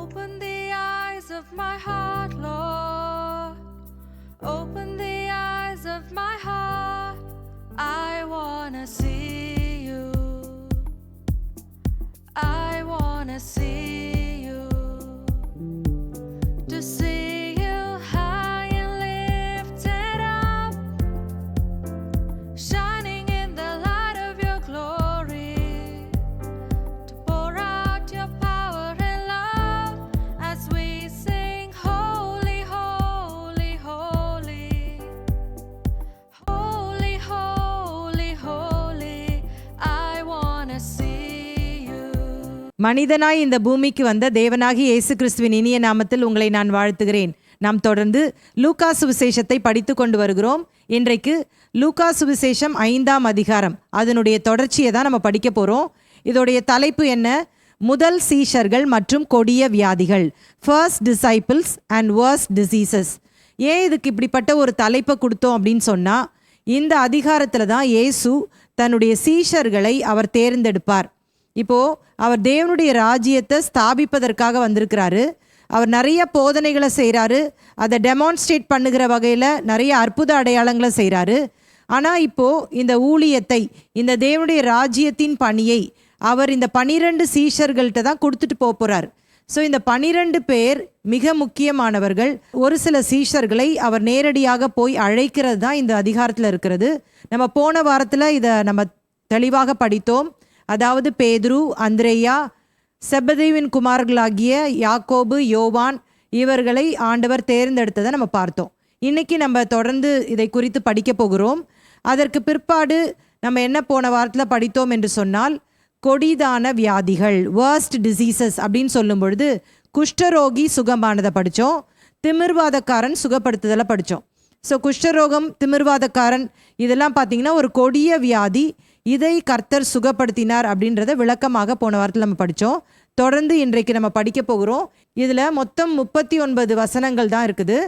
Open the eyes of my heart, Lord. Open the eyes of my heart. I wanna see you. I wanna see you. To see you high and lifted up, shining in the light of your glory. To pour out your power and love as we sing, holy, holy, holy. Holy, holy, holy. I wanna see you. மனிதனாய் இந்த பூமிக்கு வந்த தேவனாகி இயேசு கிறிஸ்துவின் இனிய நாமத்தில் உங்களை நான் வாழ்த்துகிறேன். நாம் தொடர்ந்து லூக்கா சுவிசேஷத்தை படித்து கொண்டு வருகிறோம். இன்றைக்கு லூக்கா சுவிசேஷம் 5ஆம் அதிகாரம், அதனுடைய தொடர்ச்சியை தான் நம்ம படிக்க போகிறோம். இதோடைய தலைப்பு என்ன? முதல் சீஷர்கள் மற்றும் கொடிய வியாதிகள், first disciples and worst diseases. ஏன் இதுக்கு இப்படிப்பட்ட ஒரு தலைப்பை கொடுத்தோம் அப்படின்னு சொன்னால், இந்த அதிகாரத்தில் தான் இயேசு தன்னுடைய சீஷர்களை அவர் தேர்ந்தெடுப்பார். இப்போது அவர் தேவனுடைய ராஜ்யத்தை ஸ்தாபிப்பதற்காக வந்திருக்கிறாரு. அவர் நிறைய போதனைகளை செய்கிறாரு, அதை டெமான்ஸ்ட்ரேட் பண்ணுகிற வகையில் நிறைய அற்புத அடையாளங்களை செய்கிறாரு. ஆனால் இப்போது இந்த ஊழியத்தை, இந்த தேவனுடைய ராஜ்யத்தின் பணியை அவர் இந்த 12 சீஷர்கள்ட்ட தான் கொடுத்துட்டு போகிறார். ஸோ இந்த 12 பேர் மிக முக்கியமானவர்கள். ஒரு சில சீஷர்களை அவர் நேரடியாக போய் அழைக்கிறது தான் இந்த அதிகாரத்தில் இருக்கிறது. நம்ம போன வாரத்தில் இதை நம்ம தெளிவாக படித்தோம். அதாவது பேதுரு, அந்திரேயா, செபதேவின் குமாரர்களாகிய யாக்கோபு, யோவான், இவர்களை ஆண்டவர் தேர்ந்தெடுத்ததை நம்ம பார்த்தோம். இன்றைக்கி நம்ம தொடர்ந்து இதை குறித்து படிக்க போகிறோம். அதற்கு பிற்பாடு நம்ம என்ன போன வாரத்தில் படித்தோம் என்று சொன்னால், கொடிதான வியாதிகள், வர்ஸ்ட் டிசீசஸ் அப்படின்னு சொல்லும் பொழுது குஷ்டரோகி சுகமானதை படித்தோம், திமிர்வாதக்காரன் சுகப்படுத்துதலை படித்தோம். ஸோ குஷ்டரோகம், திமிர்வாதக்காரன் இதெல்லாம் பார்த்திங்கன்னா ஒரு கொடிய வியாதி. இதை கர்த்தர் சுகப்படுத்தினார் அப்படின்றத விளக்கமாக போன வாரத்தில் நம்ம படித்தோம். தொடர்ந்து இன்றைக்கு நம்ம படிக்க போகிறோம். இதில் மொத்தம் 39 வசனங்கள் தான் இருக்குது.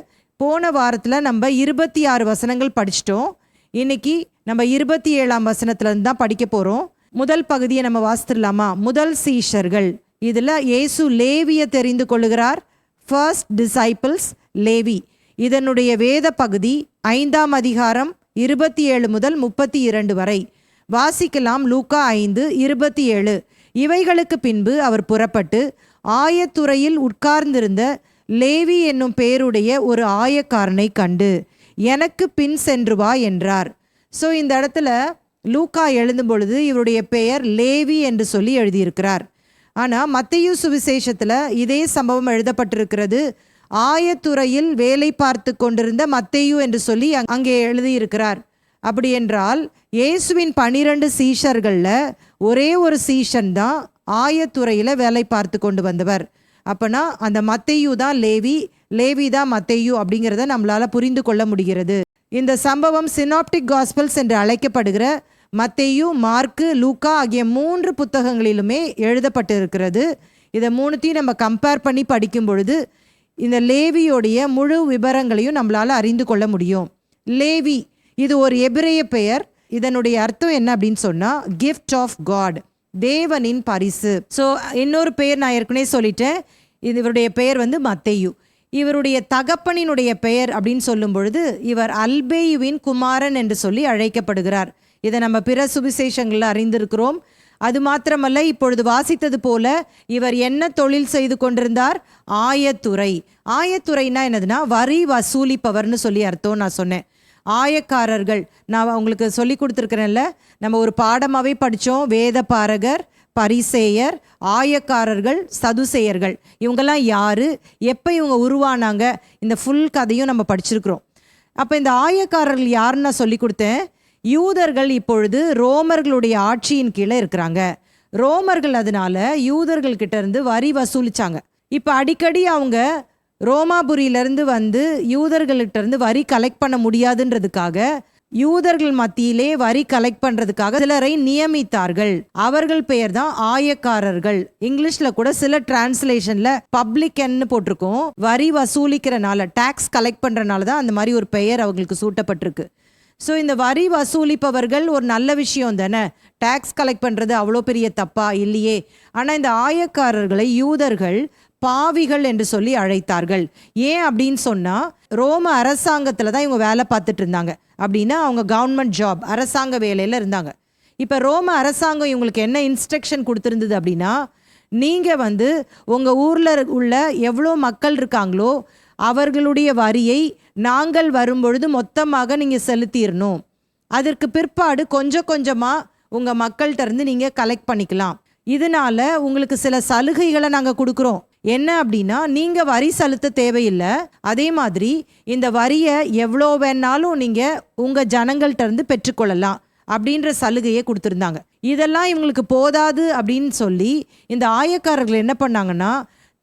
போன வாரத்தில் நம்ம 26 வசனங்கள் படிச்சிட்டோம். இன்னைக்கு நம்ம 27ஆம் வசனத்துலேருந்து தான் படிக்க போகிறோம். முதல் பகுதியை நம்ம வாசித்துடலாமா? முதல் சீஷர்கள். இதில் இயேசு லேவியை தெரிந்து கொள்ளுகிறார். First disciples, Levi. இதனுடைய வேத பகுதி 5ஆம் அதிகாரம் 27 முதல் 32 வரை வாசிக்கலாம். லூக்கா 5:27. இவைகளுக்கு பின்பு அவர் புறப்பட்டு ஆயத்துறையில் உட்கார்ந்திருந்த லேவி என்னும் பேருடைய ஒரு ஆயக்காரனை கண்டு, எனக்கு பின் சென்று வா என்றார். ஸோ இந்த இடத்துல லூக்கா எழுதும் பொழுது இவருடைய பெயர் லேவி என்று சொல்லி எழுதியிருக்கிறார். ஆனால் மத்தேயு சுவிசேஷத்தில் இதே சம்பவம் எழுதப்பட்டிருக்கிறது. ஆயத்துறையில் வேலை பார்த்து கொண்டிருந்த மத்தேயு என்று சொல்லி அங்கே எழுதியிருக்கிறார். அப்படி என்றால் இயேசுவின் 12 சீஷர்களில் ஒரே ஒரு சீஷன் தான் ஆயத்துறையில் வேலை பார்த்து கொண்டு வந்தவர். அப்போனா அந்த மத்தேயு தான் லேவி, லேவி தான் மத்தேயு அப்படிங்கிறத நம்மளால் புரிந்து கொள்ள முடிகிறது. இந்த சம்பவம் சினாப்டிக் காஸ்பல்ஸ் என்று அழைக்கப்படுகிற மத்தேயு, மார்க்கு, லூக்கா ஆகிய 3 புத்தகங்களிலுமே எழுதப்பட்டிருக்கிறது. இதை 3த்தையும் நம்ம கம்பேர் பண்ணி படிக்கும் பொழுது இந்த லேவியோடைய முழு விவரங்களையும் நம்மளால் அறிந்து கொள்ள முடியும். லேவி இது ஒரு எபிரேய பெயர். இதனுடைய அர்த்தம் என்ன அப்படின்னு சொன்னால், கிஃப்ட் ஆஃப் காட், தேவனின் பரிசு. ஸோ இன்னொரு பெயர் நான் ஏற்கனவே சொல்லிட்டேன். இவருடைய பெயர் மத்தேயு. இவருடைய தகப்பனினுடைய பெயர் அப்படின்னு சொல்லும் பொழுது இவர் அல்பேயுவின் குமாரன் என்று சொல்லி அழைக்கப்படுகிறார். இதை நம்ம பிற சுவிசேஷங்களில் அறிந்திருக்கிறோம். அது மாத்திரமல்ல, இப்பொழுது வாசித்தது போல இவர் என்ன தொழில் செய்து கொண்டிருந்தார்? ஆயத்துறை. ஆயத்துறைனா என்னதுன்னா வரி வசூலிப்பவர்னு சொல்லி அர்த்தம் நான் சொன்னேன். ஆயக்காரர்கள் நான் உங்களுக்கு சொல்லி கொடுத்துருக்கிறேன்ல, நம்ம ஒரு பாடமாகவே படித்தோம். வேத பாரகர், பரிசேயர், ஆயக்காரர்கள், சதுசேயர்கள். இவங்கெல்லாம் யார், எப்போ இவங்க உருவானாங்க, இந்த ஃபுல் கதையும் நம்ம படிச்சிருக்கிறோம். அப்போ இந்த ஆயக்காரர்கள் யாருன்னு நான் சொல்லி கொடுத்தேன். யூதர்கள் இப்பொழுது ரோமர்களுடைய ஆட்சியின் கீழே இருக்கிறாங்க. ரோமர்கள் அதனால யூதர்கள்கிட்ட இருந்து வரி வசூலிச்சாங்க. இப்போ அடிக்கடி அவங்க ரோமாபுரியிலேருந்து யூதர்கள்கிட்ட இருந்து வரி கலெக்ட் பண்ண முடியாதுன்றதுக்காக யூதர்கள் மத்தியிலே வரி கலெக்ட் பண்ணுறதுக்காக சிலரை நியமித்தார்கள். அவர்கள் பெயர் தான் ஆயக்காரர்கள். இங்கிலீஷில் கூட சில டிரான்ஸ்லேஷனில் பப்ளிக்ன்னு போட்டிருக்கோம். வரி வசூலிக்கிறனால, டாக்ஸ் கலெக்ட் பண்ணுறனால தான் அந்த மாதிரி ஒரு பெயர் அவங்களுக்கு சூட்டப்பட்டிருக்கு. ஸோ இந்த வரி வசூலிப்பவர்கள் ஒரு நல்ல விஷயம் தானே, டேக்ஸ் கலெக்ட் பண்ணுறது அவ்வளோ பெரிய தப்பா இல்லையே. ஆனால் இந்த ஆயக்காரர்களை யூதர்கள் பாவிகள் என்று சொல்லி அழைத்தார்கள். ஏன் அப்படின்னு சொன்னா, ரோம அரசாங்கத்துல தான் இவங்க வேலை பார்த்துட்டு இருந்தாங்க. அப்படின்னா அவங்க கவர்மெண்ட் ஜாப், அரசாங்க வேலையில இருந்தாங்க. இப்ப ரோம அரசாங்கம் இவங்களுக்கு என்ன இன்ஸ்ட்ரக்ஷன் கொடுத்திருந்தது அப்படின்னா, நீங்க உங்க ஊர்ல உள்ள எவ்வளோ மக்கள் இருக்காங்களோ அவர்களுடைய வரியை நாங்கள் வரும்பொழுது மொத்தமாக நீங்க செலுத்திடணும். அதற்கு பிற்பாடு கொஞ்சம் கொஞ்சமா உங்க மக்கள்கிட்ட இருந்து நீங்க கலெக்ட் பண்ணிக்கலாம். இதனால உங்களுக்கு சில சலுகைகளை நாங்க கொடுக்குறோம். என்ன அப்படின்னா, நீங்க வரி செலுத்த தேவையில்லை. அதே மாதிரி இந்த வரியை எவ்வளோ வேணாலும் நீங்க உங்க ஜனங்கள்கிட்ட இருந்து பெற்றுக்கொள்ளலாம் அப்படின்ற சலுகையை கொடுத்துருந்தாங்க. இதெல்லாம் இவங்களுக்கு போதாது அப்படின்னு சொல்லி இந்த ஆயக்காரர்கள் என்ன பண்ணாங்கன்னா,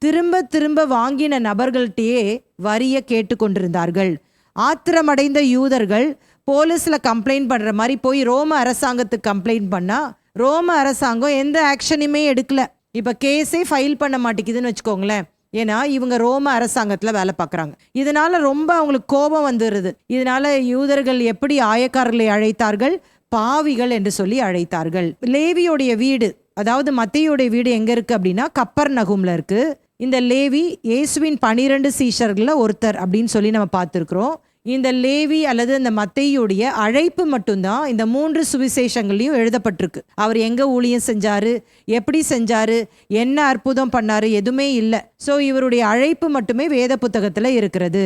திரும்ப திரும்ப வாங்கின நபர்கள்ட்டையே வரியை கேட்டுக்கொண்டிருந்தார்கள். ஆத்திரமடைந்த யூதர்கள் போலீஸில் கம்ப்ளைண்ட் பண்ணுற மாதிரி போய் ரோம அரசாங்கத்துக்கு கம்ப்ளைண்ட் பண்ணால் ரோம அரசாங்கம் எந்த ஆக்ஷனுமே எடுக்கல. இப்போ கேஸே ஃபைல் பண்ண மாட்டேங்குதுன்னு வச்சுக்கோங்களேன். ஏன்னா இவங்க ரோம அரசாங்கத்தில் வேலை பார்க்குறாங்க. இதனால ரொம்ப அவங்களுக்கு கோபம் வந்துடுது. இதனால யூதர்கள் எப்படி ஆயக்காரர்களை அழைத்தார்கள்? பாவிகள் என்று சொல்லி அழைத்தார்கள். லேவியோடைய வீடு, அதாவது மத்தேயுடைய வீடு எங்க இருக்கு அப்படின்னா கப்பர்நகூம்ல இருக்கு. இந்த லேவி இயேசுவின் 12 சீஷர்களில் ஒருத்தர் அப்படின்னு சொல்லி நம்ம பார்த்துருக்குறோம். இந்த லேவி அல்லது இந்த மத்தேயுடைய அழைப்பு மட்டும்தான் இந்த 3 சுவிசேஷங்களையும் எழுதப்பட்டிருக்கு. அவர் எங்க ஊழியம் செஞ்சாரு, எப்படி செஞ்சாரு, என்ன அற்புதம் பண்ணாரு, எதுவுமே இல்லை. ஸோ இவருடைய அழைப்பு மட்டுமே வேத புத்தகத்துல இருக்கிறது.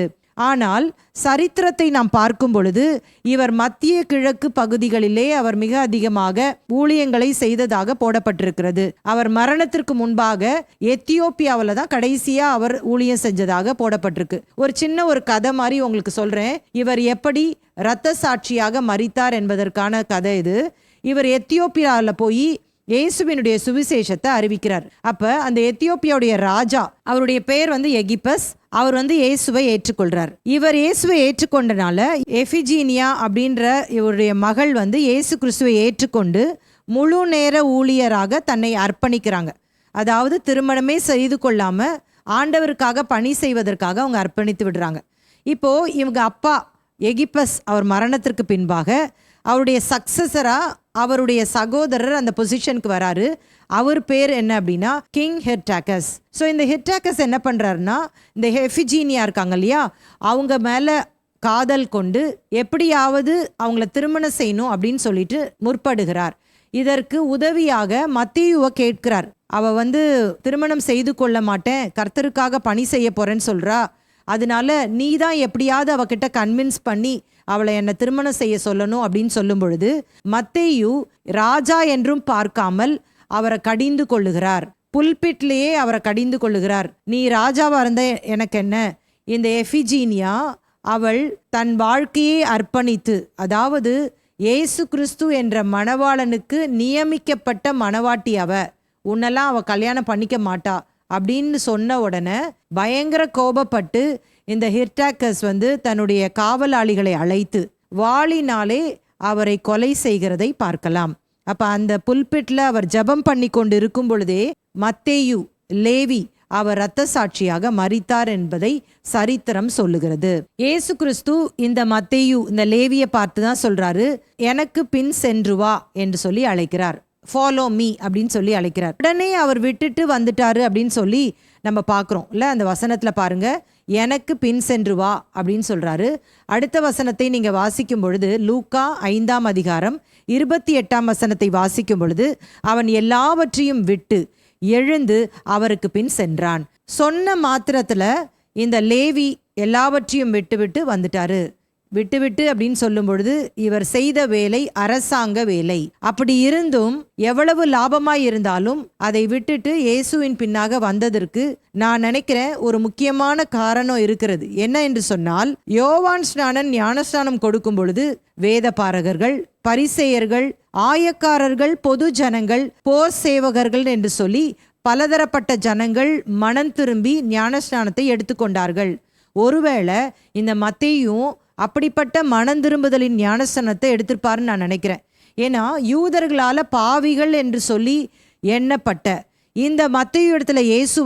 ஆனால் சரித்திரத்தை நாம் பார்க்கும் பொழுது இவர் மத்திய கிழக்கு பகுதிகளிலே அவர் மிக அதிகமாக ஊழியங்களை செய்ததாக போடப்பட்டிருக்கிறது. அவர் மரணத்திற்கு முன்பாக எத்தியோப்பியாவில் தான் கடைசியா அவர் ஊழியம் செஞ்சதாக போடப்பட்டிருக்கு. ஒரு சின்ன ஒரு கதை மாதிரி உங்களுக்கு சொல்றேன். இவர் எப்படி இரத்த சாட்சியாக மரித்தார் என்பதற்கான கதை இது. இவர் எத்தியோப்பியாவில் போய் இயேசுவினுடைய சுவிசேஷத்தை அறிவிக்கிறார். அப்ப அந்த எத்தியோப்பியாவுடைய ராஜா, அவருடைய பேர் எகிப்பஸ், அவர் இயேசுவை ஏற்றுக்கொள்றார். இவர் இயேசுவை ஏற்றுக்கொண்டனால எஃபிஜீனியா அப்படின்ற இவருடைய மகள் இயேசு கிறிஸ்துவை ஏற்றுக்கொண்டு முழு நேர ஊழியராக தன்னை அர்ப்பணிக்கிறாங்க. அதாவது திருமணமே செய்து கொள்ளாம ஆண்டவருக்காக பணி செய்வதற்காக அவங்க அர்ப்பணித்து விடுறாங்க. இப்போ இவங்க அப்பா எகிப்பஸ் அவர் மரணத்திற்கு பின்பாக அவருடைய சக்சஸரா அவருடைய சகோதரர் அந்த பொசிஷனுக்கு வராரு. அவர் பேர் என்ன அப்படின்னா கிங் ஹெர்டாக்கஸ். ஸோ இந்த ஹெர்டாக்கஸ் என்ன பண்றாருன்னா, இந்த எஃபிஜீனியா இருக்காங்க இல்லையா, அவங்க மேல காதல் கொண்டு எப்படியாவது அவங்கள திருமணம் செய்யணும் அப்படின்னு சொல்லிட்டு முற்படுகிறார். இதற்கு உதவியாக மத்தேயுவை கேட்கிறார். அவ திருமணம் செய்து கொள்ள மாட்டேன், கர்த்தருக்காக பணி செய்ய போறேன்னு சொல்றா, அதனால நீ தான் எப்படியாவது அவகிட்ட கன்வின்ஸ் பண்ணி அவளை என்னை திருமணம் செய்ய சொல்லணும் அப்படின்னு சொல்லும் பொழுது மத்தேயு ராஜா என்றும் பார்க்காமல் அவரை கடிந்து கொள்ளுகிறார். புல்பிட்லேயே அவரை கடிந்து கொள்ளுகிறார். நீ ராஜாவா இருந்த எனக்கு என்ன? இந்த எஃபிஜீனியா அவள் தன் வாழ்க்கையை அர்ப்பணித்து, அதாவது இயேசு கிறிஸ்து என்ற மணவாளனுக்கு நியமிக்கப்பட்ட மணவாட்டி, உன்னெல்லாம் அவ கல்யாணம் பண்ணிக்க மாட்டா அப்படின்னு சொன்ன உடனே பயங்கர கோபப்பட்டு இந்த ஹெர்டாக்கஸ் தன்னுடைய காவலாளிகளை அழைத்து வாளினாலே அவரை கொலை செய்கிறதை பார்க்கலாம். அப்ப அந்த புல்பிட்ல அவர் ஜெபம் பண்ணி கொண்டு இருக்கும் பொழுதே மத்தேயு லேவி அவர் இரத்த சாட்சியாக மரித்தார் என்பதை சரித்திரம் சொல்லுகிறது. இயேசு கிறிஸ்து இந்த மத்தேயு இந்த லேவியை பார்த்து தான் சொல்றாரு, எனக்கு பின் சென்று வா என்று சொல்லி அழைக்கிறார். ஃபாலோ மீ அப்படின்னு சொல்லி அழைக்கிறார். உடனே அவர் விட்டுட்டு வந்துட்டாரு அப்படின்னு சொல்லி நம்ம பார்க்குறோம் இல்ல. அந்த வசனத்துல பாருங்க, எனக்கு பின் சென்று வா அப்படின்னு சொல்றாரு. அடுத்த வசனத்தை நீங்க வாசிக்கும் பொழுது லூக்கா 5ஆம் அதிகாரம் 28ஆம் வசனத்தை வாசிக்கும் பொழுது அவன் எல்லாவற்றையும் விட்டு எழுந்து அவருக்கு பின் சென்றான். சொன்ன மாத்திரத்துல இந்த லேவி எல்லாவற்றையும் விட்டு வந்துட்டாரு. விட்டு அப்படின்னு சொல்லும் பொழுது இவர் செய்த வேலை அரசாங்க வேலை. அப்படி இருந்தும் எவ்வளவு லாபமாய் இருந்தாலும் அதை விட்டுட்டு இயேசுவின் பின்னாக வந்ததற்கு நான் நினைக்கிறேன் ஒரு முக்கியமான காரணம் இருக்கிறது. என்ன என்று சொன்னால், யோவான் ஸ்நானன் ஞானஸ்நானம் கொடுக்கும் பொழுது வேத பாரகர்கள், பரிசேயர்கள், ஆயக்காரர்கள், பொது ஜனங்கள், போர் சேவகர்கள் என்று சொல்லி பலதரப்பட்ட ஜனங்கள் மனம் திரும்பி ஞானஸ்நானத்தை எடுத்துக்கொண்டார்கள். ஒருவேளை இந்த மத்தேயும் அப்படிப்பட்ட மனம் திரும்புதலின் ஞானஸ்நானத்தை எடுத்திருப்பாருன்னு நான் நினைக்கிறேன். ஏன்னா யூதர்களால பாவிகள் என்று சொல்லி எண்ணப்பட்ட இந்த மத்தேயு இடத்துல இயேசு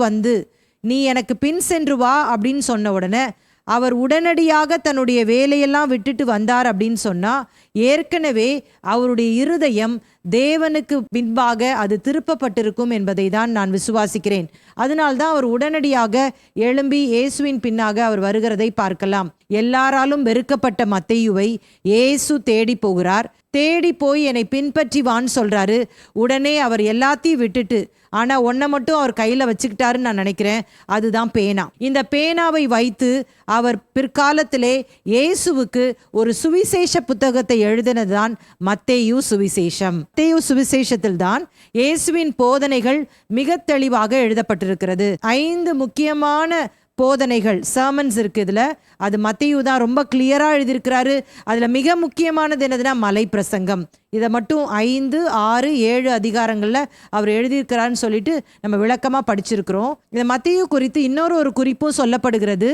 நீ எனக்கு பின் சென்று வா அப்படின்னு சொன்ன உடனே அவர் உடனடியாக தன்னுடைய வேலையெல்லாம் விட்டுட்டு வந்தார் அப்படின்னு சொன்னா, ஏற்கனவே அவருடைய இருதயம் தேவனுக்கு பின்பாக அது திருப்பப்பட்டிருக்கும் என்பதை தான் நான் விசுவாசிக்கிறேன். அதனால்தான் அவர் உடனடியாக எழும்பி இயேசுவின் பின்னாக அவர் வருகிறதை பார்க்கலாம். எல்லாராலும் வெறுக்கப்பட்ட மத்தேயுவை இயேசு தேடி போகிறார். தேடி போய் என்னை பின்பற்றி வான்னு சொல்றாரு. உடனே அவர் எல்லாத்தையும் விட்டுட்டு, ஆனா ஒன்றை மட்டும் அவர் கையில வச்சுக்கிட்டாருன்னு நான் நினைக்கிறேன், அதுதான் பேனா. இந்த பேனாவை வைத்து அவர் பிற்காலத்திலே இயேசுவுக்கு ஒரு சுவிசேஷ புத்தகத்தை எழுதினதுதான் மத்தேயு சுவிசேஷம். மத்தேயு சுவிசேஷத்தில் தான் இயேசுவின் போதனைகள் மிக தெளிவாக எழுதப்பட்டிருக்கிறது. 5 முக்கியமான போதனைகள் சர்மன்ஸ் இருக்கு இதுல. அது மத்தேயு தான் ரொம்ப கிளியரா எழுதியிருக்கிறாரு. அதுல மிக முக்கியமானது என்னதுன்னா மலை பிரசங்கம். இதை மட்டும் 5, 6, 7 அதிகாரங்கள்ல அவர் எழுதியிருக்கிறாருன்னு சொல்லிட்டு நம்ம விளக்கமா படிச்சிருக்கிறோம். இந்த மத்தேயு குறித்து இன்னொரு குறிப்பும் சொல்லப்படுகிறது.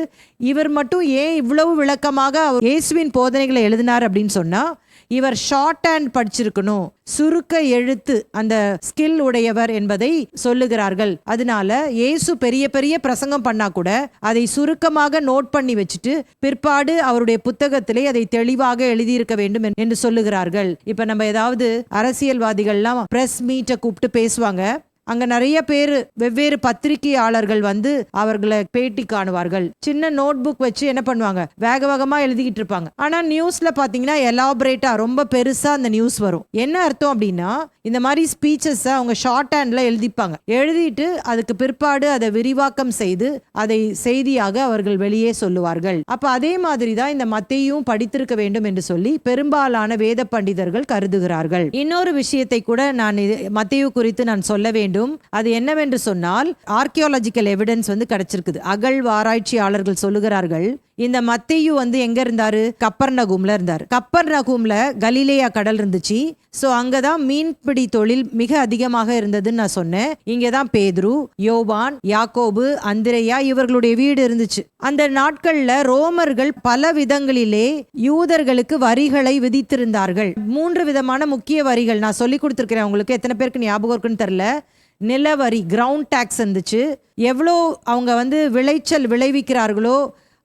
இவர் மட்டும் ஏன் இவ்வளவு விளக்கமாக அவர் இயேசுவின் போதனைகளை எழுதினார் அப்படின்னு சொன்னா, இவர் ஷார்ட் ஹேண்ட் படிச்சிருக்கணும், சுருக்க எழுத்து அந்த ஸ்கில் உடையவர் என்பதை சொல்லுகிறார்கள். அதனால இயேசு பெரிய பெரிய பிரசங்கம் பண்ணா கூட அதை சுருக்கமாக நோட் பண்ணி வச்சுட்டு பிற்பாடு அவருடைய புத்தகத்திலே அதை தெளிவாக எழுதியிருக்க வேண்டும் என்று சொல்லுகிறார்கள். இப்ப நம்ம ஏதாவது அரசியல்வாதிகள்லாம் பிரஸ் மீட்டை கூப்பிட்டு பேசுவாங்க. அங்க நிறைய பேர் வெவ்வேறு பத்திரிகையாளர்கள் வந்து அவர்களை பேட்டி காணுவார்கள். சின்ன நோட் புக் வச்சு என்ன பண்ணுவாங்க, வேக வேகமா எழுதிக்கிட்டு இருப்பாங்க. ஆனா நியூஸ்ல பாத்தீங்கன்னா எலாபரேட்டா ரொம்ப பெருசா அந்த நியூஸ் வரும். என்ன அர்த்தம் அப்படின்னா, இந்த மாதிரி ஸ்பீச்சஸ் அவங்க ஷார்ட் ஹேண்ட்ல எழுதிப்பாங்க. எழுதிட்டு அதுக்கு பிற்பாடு அதை விரிவாக்கம் செய்து அதை செய்தியாக அவர்கள் வெளியே சொல்லுவார்கள். அப்ப அதே மாதிரி தான் இந்த மத்தேயும் படித்திருக்க வேண்டும் என்று சொல்லி பெரும்பாலான வேத பண்டிதர்கள் கருதுகிறார்கள். இன்னொரு விஷயத்தை கூட நான் மத்தேயு குறித்து நான் சொல்ல வேண்டும். அது என்னவென்று சொன்னால், ஆர்கியாலஜிக்கல் எவிடன்ஸ் வந்து கிடைச்சிருக்குது. அகழ்வாராய்ச்சியாளர்கள் சொல்லுகிறார்கள், இந்த மத்தேயு வந்து எங்க இருந்தாரு, கப்பர்நகூம்ல இருந்தாரு. கப்பர்நகூம்ல கலிலேயா கடல் இருந்துச்சு. சோ அங்கதான் மீன்பிடி தொழில் மிக அதிகமாக இருந்ததுன்னு நான் சொன்னேன். இங்கதான் பேதுரு, யோவான், யாக்கோபு, அந்திரேயா இவர்களுடைய வீடு இருந்துச்சு. அந்த நாட்கள்ல ரோமர்கள் பல விதங்களிலே யூதர்களுக்கு வரிகளை விதித்திருந்தார்கள். 3 விதமான முக்கிய வரிகள் நான் சொல்லி கொடுத்திருக்கிறேன் உங்களுக்கு. எத்தனை பேருக்கு ஞாபகம் இருக்குன்னு தெரியல. நிலவரி, கிரவுண்ட் டாக்ஸ் இருந்துச்சு. எவ்வளோ அவங்க வந்து விளைச்சல் விளைவிக்கிறார்களோ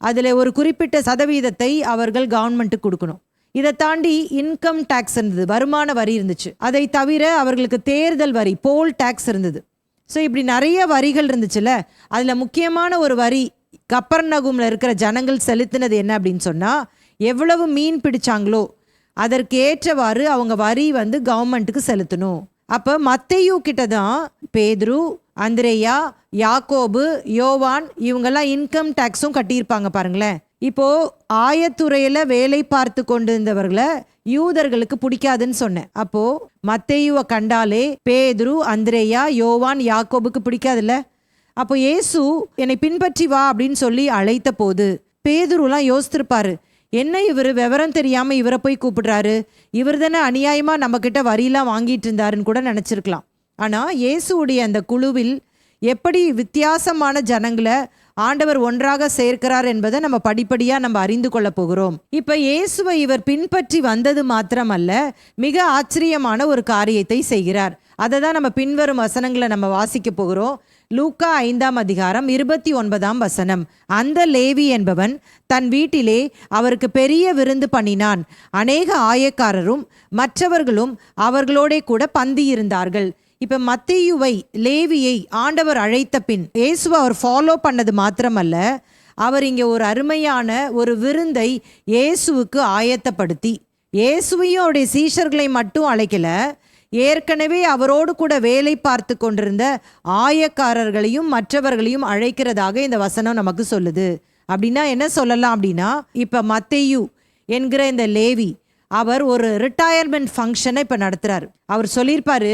அதில் ஒரு குறிப்பிட்ட சதவீதத்தை அவர்கள் கவர்மெண்ட்டுக்கு கொடுக்கணும். இதை தாண்டி இன்கம் டாக்ஸ் இருந்தது, வருமான வரி இருந்துச்சு. அதை தவிர அவர்களுக்கு தேர்தல் வரி, போல் டாக்ஸ் இருந்தது. ஸோ இப்படி நிறைய வரிகள் இருந்துச்சுல்ல. அதில் முக்கியமான ஒரு வரி கப்பர்நகூம்ல இருக்கிற ஜனங்கள் செலுத்தினது என்ன அப்படின்னு சொன்னால், எவ்வளவு மீன் பிடிச்சாங்களோ அதற்கு ஏற்றவாறு அவங்க வரி வந்து கவர்மெண்ட்டுக்கு செலுத்தணும். அப்போ மத்தேயு கிட்ட தான் பேதுரு, அந்திரேயா, யாக்கோபு, யோவான் இவங்கெல்லாம் இன்கம் டாக்ஸும் கட்டியிருப்பாங்க பாருங்களேன். இப்போ ஆயத்துறையில வேலை பார்த்து கொண்டிருந்தவர்களை யூதர்களுக்கு பிடிக்காதுன்னு சொன்னேன். அப்போ மத்தேயுவை கண்டாலே பேதுரு, அந்திரேயா, யோவான், யாக்கோபுக்கு பிடிக்காதுல்ல. அப்போ இயேசு என்னை பின்பற்றி வா அப்படின்னு சொல்லி அழைத்த போது பேதுருலாம் யோசித்திருப்பாரு, என்ன இவர் விவரம் தெரியாம இவரை போய் கூப்பிடுறாரு, இவர் தானே அநியாயமா நம்ம கிட்ட வரியெல்லாம் வாங்கிட்டு இருந்தாருன்னு கூட நினைச்சிருக்கலாம். ஆனா இயேசுடைய அந்த குழுவில் எப்படி வித்தியாசமான ஜனங்களை ஆண்டவர் ஒன்றாக சேர்க்கிறார் என்பதை நம்ம படிப்படியா நம்ம அறிந்து கொள்ள போகிறோம். இப்ப இயேசுவை இவர் பின்பற்றி வந்தது மாத்திரமல்ல, மிக ஆச்சரியமான ஒரு காரியத்தை செய்கிறார். அதை தான் நம்ம பின்வரும் வசனங்களை நம்ம வாசிக்க போகிறோம். லூக்கா 5ஆம் அதிகாரம் 29ஆம் வசனம். அந்த லேவி என்பவன் தன் வீட்டிலே அவருக்கு பெரிய விருந்து பண்ணினான். அநேக ஆயக்காரரும் மற்றவர்களும் அவர்களோட கூட பந்தி இருந்தார்கள். இப்ப மத்தேயுவை, லேவியை ஆண்டவர் அழைத்த பின் இயேசுவை அவர் ஃபாலோ பண்ணது மாத்திரமல்ல, அவர் இங்கே ஒரு அருமையான ஒரு விருந்தை இயேசுவுக்கு ஆயத்தப்படுத்தி, இயேசுவையும் அவருடைய சீஷர்களை மட்டும் அழைக்கல, ஏற்கனவே அவரோடு கூட வேலை பார்த்து கொண்டிருந்த ஆயக்காரர்களையும் மற்றவர்களையும் அழைக்கிறதாக இந்த வசனம் நமக்கு சொல்லுது. அப்படின்னா என்ன சொல்லலாம் அப்படின்னா, இப்ப மத்தேயு என்கிற இந்த லேவி அவர் ஒரு ரிட்டையர்மெண்ட் ஃபங்க்ஷனை இப்போ நடத்துகிறார். அவர் சொல்லியிருப்பாரு,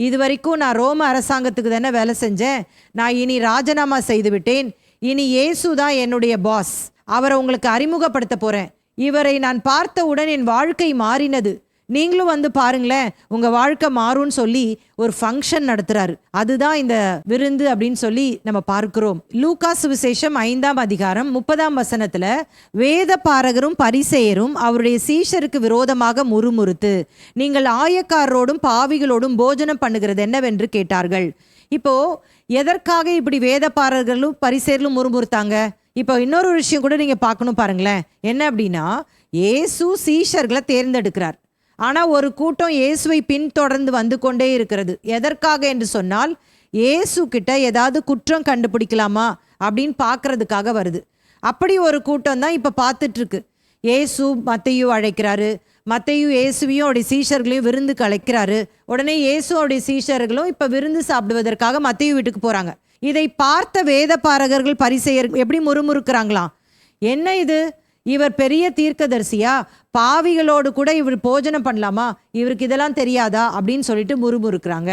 இது வரைக்கும் நான் ரோம அரசாங்கத்துக்கு தானே வேலை செஞ்சேன், நான் இனி ராஜினாமா செய்து விட்டேன், இனி இயேசு தான் என்னுடைய பாஸ், அவரை உங்களுக்கு அறிமுகப்படுத்த போகிறேன், இவரை நான் பார்த்தவுடன் என் வாழ்க்கை மாறினது, நீங்களும் வந்து பாருங்களேன் உங்க வாழ்க்கை மாறும்னு சொல்லி ஒரு ஃபங்க்ஷன் நடத்துறாரு. அதுதான் இந்த விருந்து அப்படின்னு சொல்லி நம்ம பார்க்கிறோம். லூக்கா சுவிசேஷம் 5ஆம் அதிகாரம் 30ஆம் வசனத்துல, வேத பாரகரும் பரிசேயரும் அவருடைய சீஷருக்கு விரோதமாக முறுமுறுத்து, நீங்கள் ஆயக்காரரோடும் பாவிகளோடும் போஜனம் பண்ணுகிறது என்னவென்று கேட்டார்கள். இப்போ எதற்காக இப்படி வேத பாரகர்களும் பரிசேயர்களும் முறுமுறுத்தாங்க? இப்போ இன்னொரு விஷயம் கூட நீங்க பார்க்கணும் பாருங்களேன். என்ன அப்படின்னா, இயேசு சீஷர்களை தேர்ந்தெடுக்கிறார். ஆனால் ஒரு கூட்டம் இயேசுவை பின்தொடர்ந்து வந்து கொண்டே இருக்கிறது. எதற்காக என்று சொன்னால், இயேசு கிட்ட ஏதாவது குற்றம் கண்டுபிடிக்கலாமா அப்படின்னு பார்க்கறதுக்காக வருது. அப்படி ஒரு கூட்டம் தான் இப்போ பார்த்துட்ருக்கு. இயேசு மத்தேயு அழைக்கிறாரு, மத்தேயு இயேசுவையும் அவருடைய சீஷர்களையும் விருந்துக்கு அழைக்கிறாரு. உடனே இயேசு அவருடைய சீஷர்களும் இப்போ விருந்து சாப்பிடுவதற்காக மத்தேயு வீட்டுக்கு போகிறாங்க. இதை பார்த்த வேத பாரகர்கள் பரிசேயர் எப்படி முறுமுறுக்கிறாங்களாம், என்ன இது, இவர் பெரிய தீர்க்கதரிசியா, பாவிகளோடு கூட இவர் போஜனம் பண்ணலாமா, இவருக்கு இதெல்லாம் தெரியாதா அப்படின்னு சொல்லிட்டு முறுமுறுக்கிறாங்க.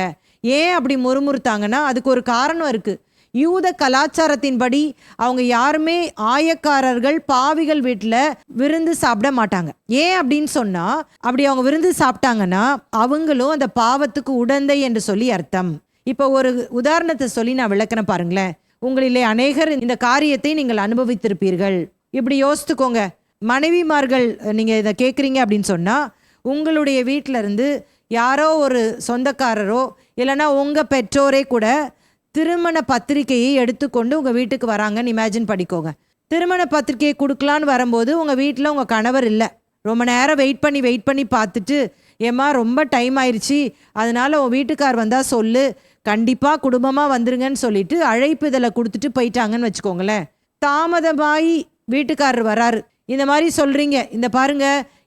ஏன் அப்படி முறுமுறுத்தாங்கன்னா அதுக்கு ஒரு காரணம் இருக்குது. யூத கலாச்சாரத்தின்படி அவங்க யாருமே ஆயக்காரர்கள் பாவிகள் வீட்டில் விருந்து சாப்பிட மாட்டாங்க. ஏன் அப்படின்னு சொன்னால், அப்படி அவங்க விருந்து சாப்பிட்டாங்கன்னா அவங்களும் அந்த பாவத்துக்கு உடந்தை என்று சொல்லி அர்த்தம். இப்போ ஒரு உதாரணத்தை சொல்லி நான் விளக்கணும் பாருங்களேன். உங்களிலே அநேகர் இந்த காரியத்தை நீங்கள் அனுபவித்திருப்பீர்கள். இப்படி யோசித்துக்கோங்க. மனைவிமார்கள் நீங்கள் இதை கேட்குறீங்க அப்படின்னு சொன்னால், உங்களுடைய வீட்டில் இருந்து யாரோ ஒரு சொந்தக்காரரோ இல்லைன்னா உங்கள் பெற்றோரே கூட திருமண பத்திரிகையை எடுத்துக்கொண்டு உங்கள் வீட்டுக்கு வராங்கன்னு இமேஜின் பண்ணிக்கோங்க. திருமண பத்திரிகையை கொடுக்கலான்னு வரும்போது உங்கள் வீட்டில் உங்கள் கணவர் இல்லை. ரொம்ப நேரம் வெயிட் பண்ணி பார்த்துட்டு, ஏம்மா ரொம்ப டைம் ஆயிடுச்சு, அதனால் உன் வீட்டுக்கார் வந்தால் சொல்லு, கண்டிப்பாக குடும்பமாக வந்துருங்கன்னு சொல்லிட்டு அழைப்பு இதில் கொடுத்துட்டு போயிட்டாங்கன்னு வச்சுக்கோங்களேன். தாமதமாகி வீட்டுக்காரர் வராரு. இந்த மாதிரி சொல்கிறீங்க, இந்த பாருங்க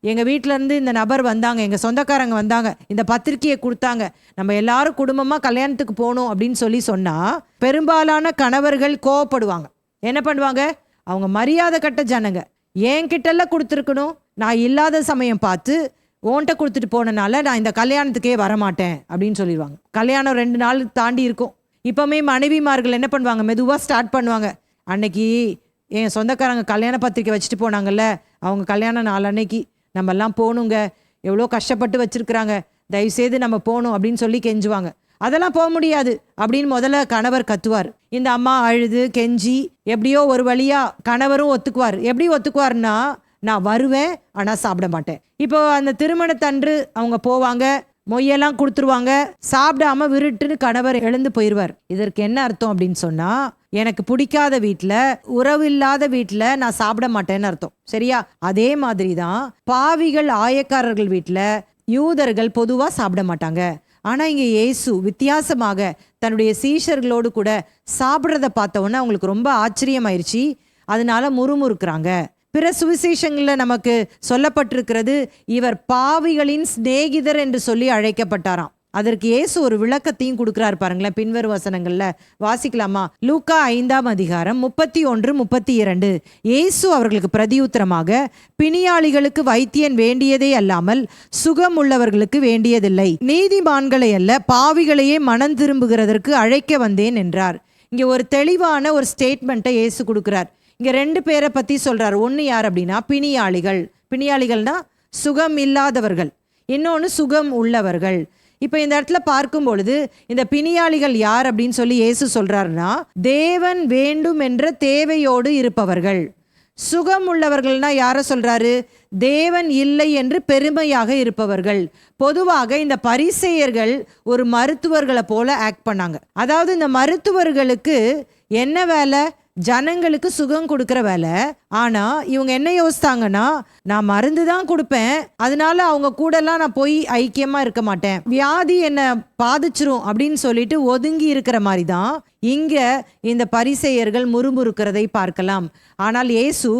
எங்கள் வீட்டிலேருந்து இந்த நபர் வந்தாங்க, எங்கள் சொந்தக்காரங்க வந்தாங்க, இந்த பத்திரிக்கையை கொடுத்தாங்க, நம்ம எல்லாரும் குடும்பமாக கல்யாணத்துக்கு போகணும் அப்படின்னு சொன்னால் பெரும்பாலான கணவர்கள் கோவப்படுவாங்க. என்ன பண்ணுவாங்க, அவங்க மரியாதை கட்ட ஜனங்க, என்கிட்டெல்லாம் கொடுத்துருக்கணும், நான் இல்லாத சமயம் பார்த்து ஓன்ட்ட கொடுத்துட்டு போனனால நான் இந்த கல்யாணத்துக்கே வரமாட்டேன் அப்படின்னு சொல்லிடுவாங்க. கல்யாணம் 2 நாள் தாண்டி இருக்கும். இப்போவுமே மனைவிமார்கள் என்ன பண்ணுவாங்க, மெதுவாக ஸ்டார்ட் பண்ணுவாங்க. அன்னைக்கு என் சொந்தக்காரங்க கல்யாண பத்திரிக்கை வச்சுட்டு போனாங்கல்ல, அவங்க கல்யாண நாள் அன்னைக்கு நம்மெல்லாம் போகணுங்க, எவ்வளோ கஷ்டப்பட்டு வச்சுருக்குறாங்க, தயவுசெய்து நம்ம போகணும் அப்படின்னு சொல்லி கெஞ்சுவாங்க. அதெல்லாம் போக முடியாது அப்படின்னு முதல்ல கணவர் கத்துவார். இந்த அம்மா அழுது கெஞ்சி எப்படியோ ஒரு வழியாக கணவரும் ஒத்துக்குவார். எப்படி ஒத்துக்குவார்னா, நான் வருவேன் ஆனால் சாப்பிட மாட்டேன். இப்போ அந்த திருமணத்தன்று அவங்க போவாங்க, மொய்யெல்லாம் கொடுத்துருவாங்க, சாப்பிடாம விருட்டுன்னு கணவர் எழுந்து போயிடுவார். இதற்கு என்ன அர்த்தம் அப்படின்னு சொன்னால், எனக்கு பிடிக்காத வீட்டில், உறவு இல்லாத வீட்டில் நான் சாப்பிட மாட்டேன்னு அர்த்தம். சரியா? அதே மாதிரி தான் பாவிகள் ஆயக்காரர்கள் வீட்டில் யூதர்கள் பொதுவாக சாப்பிட மாட்டாங்க. ஆனால் இங்கே இயேசு வித்தியாசமாக தன்னுடைய சீஷர்களோடு கூட சாப்பிட்றத பார்த்தோன்னே அவங்களுக்கு ரொம்ப ஆச்சரியமாயிருச்சு. அதனால முறுமுறுக்கிறாங்க. பிற சுவிசேஷங்களில் நமக்கு சொல்லப்பட்டிருக்கிறது, இவர் பாவிகளின் சிநேகிதர் என்று சொல்லி அழைக்கப்பட்டாராம். அதற்கு இயேசு ஒரு விளக்கத்தையும் கொடுக்கிறார் பாருங்களேன். பின்வரும் வசனங்கள்ல வாசிக்கலாமா? லூக்கா 5ஆம் அதிகாரம் 31, 32. இயேசு அவர்களுக்கு பிரதியுத்தரமாக, பிணியாளிகளுக்கு வைத்தியன் வேண்டியதே அல்லாமல் சுகம் உள்ளவர்களுக்கு வேண்டியதில்லை, நீதிமான்களை அல்ல பாவிகளையே மனம் திரும்புகிறதற்கு அழைக்க வந்தேன் என்றார். இங்க ஒரு தெளிவான ஒரு ஸ்டேட்மெண்ட்டை இயேசு கொடுக்கிறார். இங்க 2 பேரை பத்தி சொல்றார். ஒன்று யார் அப்படின்னா பிணியாளிகள். பிணியாளிகள்னா சுகம் இல்லாதவர்கள், இன்னொன்று சுகம் உள்ளவர்கள். இப்போ இந்த இடத்துல பார்க்கும் பொழுது இந்த பிணியாளிகள் யார் அப்படின்னு சொல்லி இயேசு சொல்றாருன்னா, தேவன் வேண்டும் என்ற தேவையோடு இருப்பவர்கள். சுகம் உள்ளவர்கள்னா யாரை சொல்றாரு? தேவன் இல்லை என்று பெருமையாக இருப்பவர்கள். பொதுவாக இந்த பரிசேயர்கள் ஒரு மருத்துவர்களை போல ஆக்ட் பண்ணாங்க. அதாவது இந்த மருத்துவர்களுக்கு என்ன வேலை? ஜனங்களுக்கு சுகம் கொடுக்குற வேலை. ஆனா இவங்க என்ன யோசித்தாங்கன்னா, நான் மருந்து தான் கொடுப்பேன், அதனால அவங்க கூடலாம் நான் போய் ஐக்கியமா இருக்க மாட்டேன், வியாதி என்ன பாதிச்சிரும் அப்படின்னு சொல்லிட்டு ஒதுங்கி இருக்கிற மாதிரி தான் இங்க இந்த பரிசேயர்கள் முறுமுறுக்கிறதை பார்க்கலாம். ஆனால் இயேசு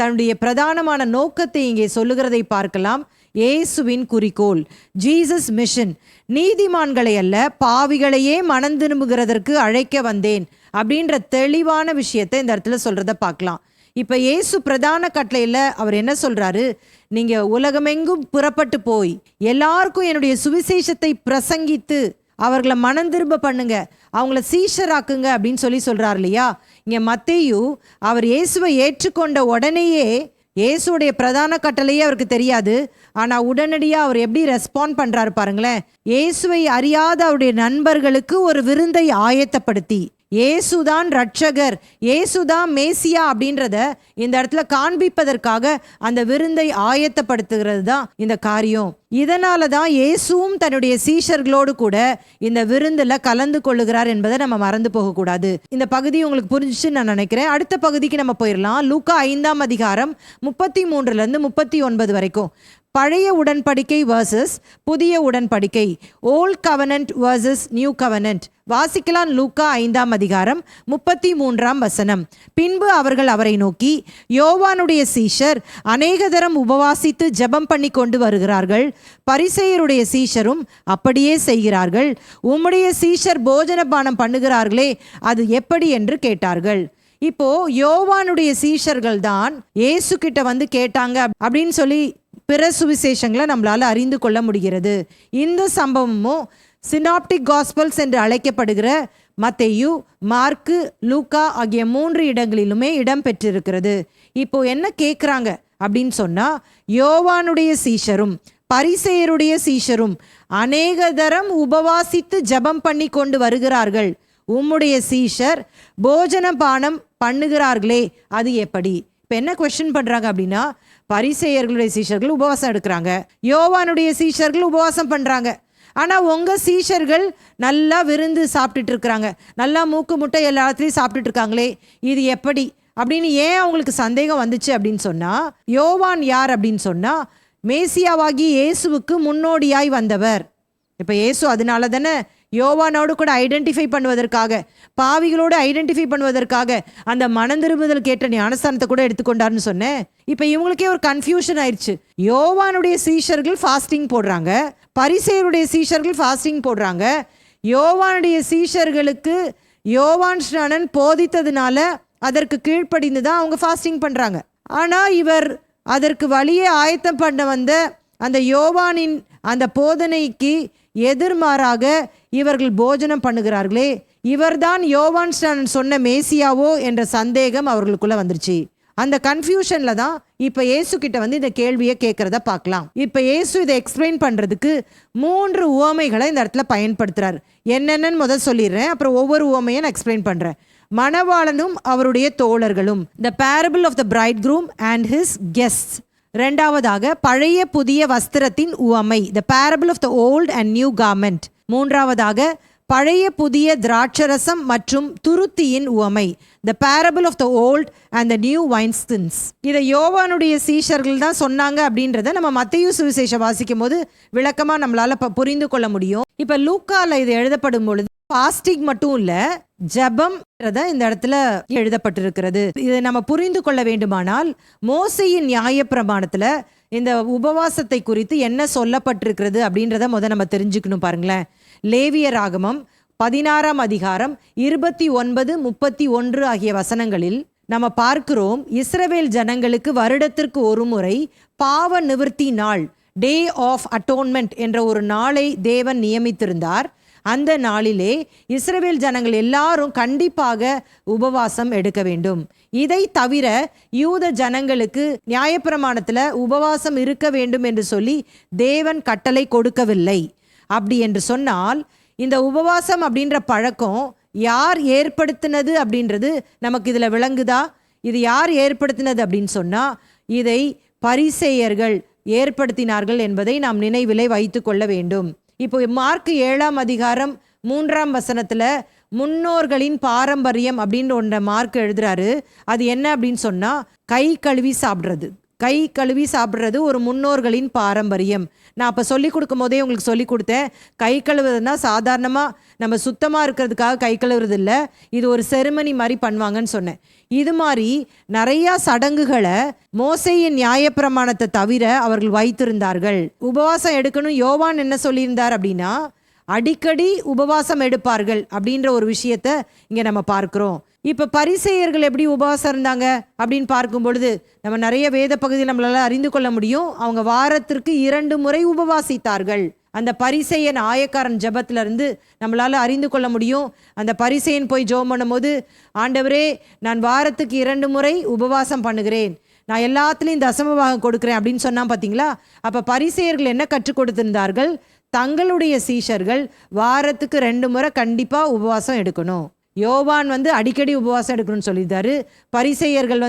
தன்னுடைய பிரதானமான நோக்கத்தை இங்கே சொல்லுகிறதை பார்க்கலாம். இயேசுவின் குறிக்கோள், ஜீசஸ் மிஷன், நீதிமான்களை அல்ல பாவிகளையே மனம் திரும்புகிறதற்கு அழைக்க வந்தேன் அப்படின்ற தெளிவான விஷயத்தை இந்த இடத்துல சொல்றத பார்க்கலாம். இப்ப இயேசு பிரதான கட்டளையில அவர் என்ன சொல்றாரு? நீங்க உலகமெங்கும் புறப்பட்டு போய் எல்லாருக்கும் என்னுடைய சுவிசேஷத்தை பிரசங்கித்து அவர்களை மனம் திரும்ப பண்ணுங்க, அவங்கள சீஷராக்குங்க அப்படின்னு சொல்லி சொல்றாரு இல்லையா? இங்க மத்தேயு அவர் இயேசுவை ஏற்றுக்கொண்ட உடனேயே இயேசுடைய பிரதான கட்டளையே அவருக்கு தெரியாது. ஆனால் உடனடியாக அவர் எப்படி ரெஸ்பாண்ட் பண்ணுறாரு பாருங்களேன். இயேசுவை அறியாத அவருடைய நண்பர்களுக்கு ஒரு விருந்தை ஆயத்தப்படுத்தி, இயேசுதான் ரட்சகர், இயேசுதான் மேசியா அப்படின்றத இந்த இடத்துல காண்பிப்பதற்காக அந்த விருந்தை ஆயத்தப்படுத்துகிறது தான் இந்த காரியம். இதனால தான் இயேசுவும் தன்னுடைய சீஷர்களோடு கூட இந்த விருந்தில் கலந்து கொள்ளுகிறார் என்பதை நம்ம மறந்து போகக்கூடாது. இந்த பகுதி உங்களுக்கு புரிஞ்சிச்சுன்னு நான் நினைக்கிறேன். அடுத்த பகுதிக்கு நம்ம போயிடலாம். லூக்கா 5ஆம் அதிகாரம் 33 to 39 வரைக்கும். பழைய உடன்படிக்கை வர்சஸ் புதிய உடன்படிக்கை, old covenant versus new covenant. வாசிக்கலாம் லூக்கா 5ஆம் அதிகாரம் 33ஆம் வசனம். பின்பு அவர்கள் அவரை நோக்கி, யோவானுடைய சீஷர் அநேக தரம் உபவாசித்து ஜெபம் பண்ணி கொண்டு வருகிறார்கள், பரிசேயருடைய சீஷரும் அப்படியே செய்கிறார்கள், உம்முடைய சீஷர் போஜன பானம் பண்ணுகிறார்களே, அது எப்படி என்று கேட்டார்கள். இப்போ யோவானுடைய சீஷர்கள் தான் இயேசு கிட்ட வந்து கேட்டாங்க அப்படின்னு சொல்லி பிற சுவிசேஷங்களை நம்மளால அறிந்து கொள்ள முடிகிறது. இந்த சம்பவமும் சினாப்டிக் காஸ்பல்ஸ் என்று அழைக்கப்படுகிற மத்தேயு, மார்க்கு, லூக்கா ஆகிய 3 இடங்களிலுமே இடம் பெற்றிருக்கிறது. இப்போ என்ன கேட்குறாங்க அப்படின்னு சொன்னா, யோவானுடைய சீஷரும் பரிசேயருடைய சீஷரும் அநேக தரம் உபவாசித்து ஜெபம் பண்ணி கொண்டு வருகிறார்கள், உம்முடைய சீஷர் போஜன பானம் பண்ணுகிறார்களே, அது எப்படி? இப்போ என்ன கொஸ்டின் பண்ணுறாங்க அப்படின்னா, பரிசேயர்களுடைய சீஷர்கள் உபவாசம் எடுக்கிறாங்க, யோவானுடைய சீஷர்கள் உபவாசம் பண்ணுறாங்க. ஆனால் உங்கள் சீஷர்கள் நல்லா விருந்து சாப்பிட்டுட்டு இருக்கிறாங்க, நல்லா மூக்கு முட்டை எல்லாத்துலேயும் சாப்பிட்டுட்டு இருக்காங்களே, இது எப்படி அப்படின்னு ஏன் அவங்களுக்கு சந்தேகம் வந்துச்சு அப்படின்னு சொன்னால், யோவான் யார் அப்படின்னு சொன்னால் மேசியாவாகி இயேசுவுக்கு முன்னோடியாய் வந்தவர். இப்போ இயேசு அதனால தானே யோவானோடு கூட ஐடென்டிஃபை பண்ணுவதற்காக, பாவிகளோடு ஐடென்டிஃபை பண்ணுவதற்காக அந்த மனந்திரும்புதல் கேட்ட ஞானஸ்தானத்தை கூட எடுத்துக்கொண்டார்னு சொன்னேன். இப்போ இவங்களுக்கே ஒரு கன்ஃபியூஷன் ஆயிடுச்சு. யோவானுடைய சீஷர்கள் ஃபாஸ்டிங் போடுறாங்க, பரிசேயருடைய சீஷர்கள் ஃபாஸ்டிங் போடுறாங்க. யோவானுடைய சீஷர்களுக்கு யோவான் ஸ்நானன் போதித்ததுனால அதற்கு கீழ்ப்படிந்து தான் அவங்க ஃபாஸ்டிங் பண்ணுறாங்க. ஆனால் இவர் அதற்கு வழியே ஆயத்தம் பண்ண வந்த அந்த யோவானின் அந்த போதனைக்கு எதிர்மாறாக இவர்கள் போஜனம் பண்ணுகிறார்களே, இவர்தான் யோவான் ஸ்நானன் சொன்ன மேசியாவோ என்ற சந்தேகம் அவர்களுக்குள்ள வந்துருச்சு. அந்த கன்ஃபியூஷன்ல தான் இப்போ இயேசு கிட்ட வந்து இந்த கேள்வியை கேட்கறத பார்க்கலாம். இப்போ இயேசு இதை எக்ஸ்பிளைன் பண்றதுக்கு 3 உவமைகளை இந்த இடத்துல பயன்படுத்துறாரு. என்னென்னு முதல் சொல்லிடுறேன், அப்புறம் ஒவ்வொரு உவமையை நான் எக்ஸ்பிளைன் பண்றேன். மணவாளனும் அவருடைய தோழர்களும், the parable of the bridegroom and his guests. இரண்டாவதாக பழைய புதிய வஸ்திரத்தின் உவமை, the parable of the old and new garment. மூன்றாவதாக பழைய புதிய திராட்சரசம் மற்றும் துருத்தியின் உவமை, the parable of the old and the new wineskins. இதை யோவானுடைய சீஷர்கள் தான் சொன்னாங்க அப்படின்றத நம்ம மத்தேயு சுவிசேஷம் வாசிக்கும் போது விளக்கமாக நம்மளால புரிந்து கொள்ள முடியும். இப்போ லூக்கால இது எழுதப்படும் பொழுது ஃபாஸ்டிங் மட்டும் இல்ல, ஜெபம் இந்த இடத்துல எழுதப்பட்டிருக்கிறது. இதை நம்ம புரிந்து கொள்ள வேண்டுமானால் மோசேயின் நியாயப்பிரமாணத்துல இந்த உபவாசத்தை குறித்து என்ன சொல்லப்பட்டிருக்கிறது அப்படின்றத நம்ம தெரிஞ்சுக்கணும். பாருங்களேன், லேவியராகமம் 16ஆம் அதிகாரம் 29, 31 ஆகிய வசனங்களில் நம்ம பார்க்கிறோம், இஸ்ரவேல் ஜனங்களுக்கு வருடத்திற்கு ஒரு முறை பாவ நிவர்த்தி நாள், டே ஆஃப் அட்டோன்மெண்ட் என்ற ஒரு நாளை தேவன் நியமித்திருந்தார். அந்த நாளிலே இஸ்ரவேல் ஜனங்கள் எல்லாரும் கண்டிப்பாக உபவாசம் எடுக்க வேண்டும். இதை தவிர யூத ஜனங்களுக்கு நியாயப்பிரமாணத்தில் உபவாசம் இருக்க வேண்டும் என்று சொல்லி தேவன் கட்டளை கொடுக்கவில்லை. அப்படி என்று சொன்னால் இந்த உபவாசம் அப்படின்ற பழக்கம் யார் ஏற்படுத்தினது அப்படின்றது நமக்கு இதில் விளங்குதா? இது யார் ஏற்படுத்தினது அப்படின்னு சொன்னால் இதை பரிசேயர்கள் ஏற்படுத்தினார்கள் என்பதை நாம் நினைவிலே வைத்து கொள்ள வேண்டும். இப்போ மார்க் 7ஆம் அதிகாரம் 3ஆம் வசனத்தில் முன்னோர்களின் பாரம்பரியம் அப்படின்னு ஒன்றை மார்க் எழுதுறாரு. அது என்ன அப்படின்னு சொன்னால் கை கழுவி சாப்பிட்றது. கை கழுவி சாப்பிட்றது ஒரு முன்னோர்களின் பாரம்பரியம். நான் அப்போ சொல்லிக் கொடுக்கும் போதே உங்களுக்கு சொல்லிக் கொடுத்தேன், கை கழுவுறதுனா சாதாரணமாக நம்ம சுத்தமாக இருக்கிறதுக்காக கை கழுவுறது இல்லை, இது ஒரு செரிமனி மாதிரி பண்ணுவாங்கன்னு சொன்னேன். இது மாதிரி நிறையா சடங்குகளை மோசேயின் நியாயப்பிரமாணத்தை தவிர அவர்கள் வைத்திருந்தார்கள். உபவாசம் எடுக்கணும் யோவான் என்ன சொல்லியிருந்தார் அப்படின்னா, அடிக்கடி உபவாசம் எடுப்பார்கள் அப்படின்ற ஒரு விஷயத்த இங்கே நம்ம பார்க்குறோம். இப்போ பரிசேயர்கள் எப்படி உபவாசம் இருந்தாங்க அப்படின்னு பார்க்கும் பொழுது நம்ம நிறைய வேத பகுதியில் நம்மளால அறிந்து கொள்ள முடியும். அவங்க வாரத்திற்கு 2 முறை உபவாசித்தார்கள். அந்த பரிசேயன் ஆயக்காரன் ஜெபத்துல இருந்து நம்மளால அறிந்து கொள்ள முடியும். அந்த பரிசேயன் போய் ஜெபம் பண்ணும் போது, ஆண்டவரே நான் வாரத்துக்கு 2 முறை உபவாசம் பண்ணுகிறேன், நான் எல்லாத்துலேயும் தசமபாகம் கொடுக்குறேன் அப்படின்னு சொன்னான். பார்த்தீங்களா? அப்போ பரிசேயர்கள் என்ன கற்றுக் கொடுத்திருந்தார்கள்? தங்களுடைய சீஷர்கள் வாரத்துக்கு 2 முறை கண்டிப்பாக உபவாசம் எடுக்கணும். யோவான் அடிக்கடி உபவாசம் எடுக்கணும்னு சொல்லியிருந்தாரு. பரிசேயர்கள்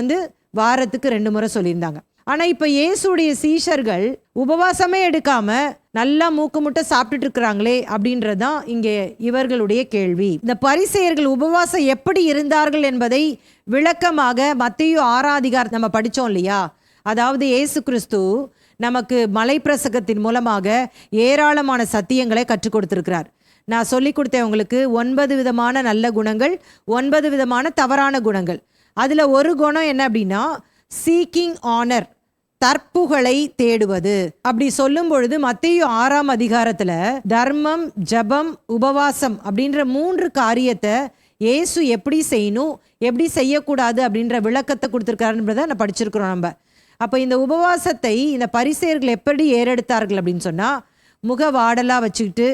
வாரத்துக்கு 2 முறை சொல்லியிருந்தாங்க. ஆனால் இப்போ இயேசுடைய சீஷர்கள் உபவாசமே எடுக்காம நல்லா மூக்கு முட்டை சாப்பிட்டுட்டு இருக்கிறாங்களே அப்படின்றது தான் இங்கே இவர்களுடைய கேள்வி. இந்த பரிசேயர்கள் உபவாசம் எப்படி இருந்தார்கள் என்பதை விளக்கமாக மத்தேயு 6ஆம் அதிகாரம் நம்ம படித்தோம் இல்லையா? அதாவது இயேசு கிறிஸ்து நமக்கு மலை பிரசங்கத்தின் மூலமாக ஏராளமான சத்தியங்களை கற்றுக் கொடுத்திருக்கிறார். நான் சொல்லி கொடுத்தேன் உங்களுக்கு 9 விதமான நல்ல குணங்கள், 9 விதமான தவறான குணங்கள். அதில் ஒரு குணம் என்ன அப்படின்னா சீக்கிங் ஆனர், தற்புகளை தேடுவது. அப்படி சொல்லும் பொழுது மத்தேயு 6ஆம் அதிகாரத்துல தர்மம், ஜபம், உபவாசம் அப்படின்ற 3 காரியத்தை இயேசு எப்படி செய்யணும், எப்படி செய்யக்கூடாது அப்படின்ற விளக்கத்தை கொடுத்துருக்காருன்றதை நான் படிச்சிருக்கிறோம் நம்ம. அப்போ இந்த உபவாசத்தை இந்த பரிசேயர்கள் எப்படி ஏறெடுத்தார்கள் அப்படின்னு சொன்னால், முக வாடலாக வச்சுக்கிட்டு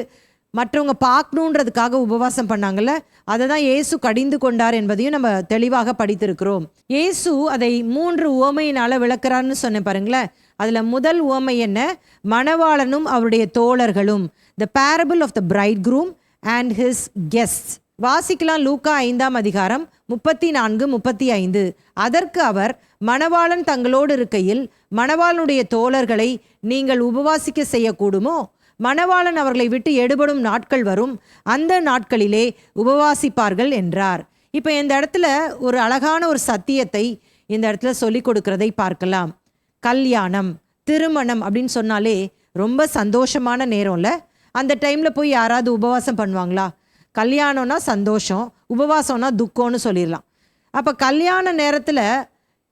மற்றவங்க பார்க்கணுன்றதுக்காக உபவாசம் பண்ணாங்கல்ல, அதை தான் இயேசு கடிந்து கொண்டார் என்பதையும் நம்ம தெளிவாக படித்திருக்கிறோம். இயேசு அதை 3 உவமையினால் விளக்குறான்னு சொன்னேன் பாருங்களேன். அதில் முதல் உவமை என்ன? மணவாளனும் அவருடைய தோழர்களும், the parable of the bridegroom and his guests. வாசிக்கலாம் லூக்கா 5ஆம் அதிகாரம் 34, 35. அதற்கு அவர், மணவாளன் தங்களோடு இருக்கையில் மணவாளனுடைய தோழர்களை நீங்கள் உபவாசிக்க செய்யக்கூடுமோ? மணவாளன் அவர்களை விட்டு எடுபடும் நாட்கள் வரும், அந்த நாட்களிலே உபவாசிப்பார்கள் என்றார். இப்போ இந்த இடத்துல ஒரு அழகான ஒரு சத்தியத்தை இந்த இடத்துல சொல்லி கொடுக்கிறதை பார்க்கலாம். கல்யாணம், திருமணம் அப்படின்னு சொன்னாலே ரொம்ப சந்தோஷமான நேரம்ல. அந்த டைமில் போய் யாராவது உபவாசம் பண்ணுவாங்களா? கல்யாணம்னா சந்தோஷம், உபவாசம்னா துக்கம்னு சொல்லிடலாம். அப்போ கல்யாண நேரத்தில்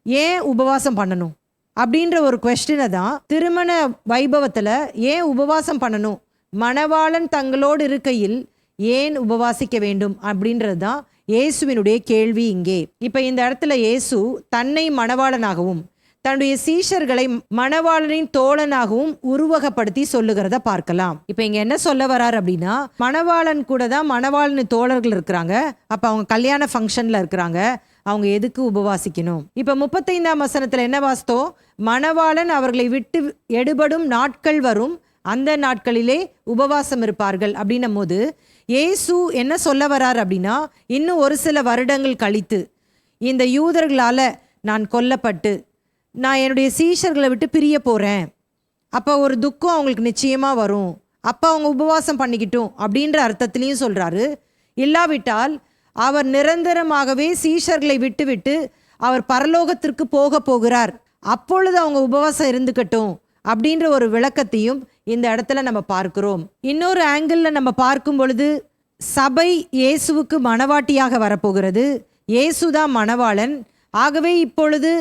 ஏன் உபவாசம் பண்ணணும் அப்படின்ற ஒரு கொஸ்டினை தான் திருமண வைபவத்தில் ஏன் உபவாசம் பண்ணணும், மணவாளன் தங்களோடு இருக்கையில் ஏன் உபவாசிக்க வேண்டும் அப்படின்றது தான் இயேசுவினுடைய கேள்வி இங்கே. இப்போ இந்த இடத்துல இயேசு தன்னை மணவாளனாகவும் தன்னுடைய சீஷர்களை மணவாளனின் தோழனாகவும் உருவகப்படுத்தி சொல்லுகிறத பார்க்கலாம். இப்போ இங்க என்ன சொல்ல வர்றார் அப்படின்னா, மணவாளன் கூட தான் மணவாளனின் தோழர்கள் இருக்கிறாங்க. அப்போ அவங்க கல்யாண ஃபங்க்ஷன்ல இருக்கிறாங்க, அவங்க எதுக்கு உபவாசிக்கணும்? இப்போ 35ஆம் வசனத்துல என்ன வாசித்தோம்? மணவாளன் அவர்களை விட்டு எடுபடும் நாட்கள் வரும், அந்த நாட்களிலே உபவாசம் இருப்பார்கள் அப்படின்னும் போது இயேசு என்ன சொல்ல வர்றார் அப்படின்னா, இன்னும் ஒரு சில வருடங்கள் கழித்து இந்த யூதர்களால நான் கொல்லப்பட்டு நான் என்னுடைய சீஷர்களை விட்டு பிரிய போகிறேன், அப்போ ஒரு துக்கம் அவங்களுக்கு நிச்சயமாக வரும், அப்போ அவங்க உபவாசம் பண்ணிக்கிட்டும் அப்படின்ற அர்த்தத்துலேயும் சொல்கிறாரு. இல்லாவிட்டால் அவர் நிரந்தரமாகவே சீஷர்களை விட்டு அவர் பரலோகத்திற்கு போகிறார், அப்பொழுது அவங்க உபவாசம் இருந்துக்கட்டும் அப்படின்ற ஒரு விளக்கத்தையும் இந்த இடத்துல நம்ம பார்க்கிறோம். இன்னொரு ஆங்கிளில் நம்ம பார்க்கும் பொழுது சபை இயேசுவுக்கு மணவாட்டியாக வரப்போகிறது, இயேசுதான் மணவாளன். ஆகவே இப்பொழுது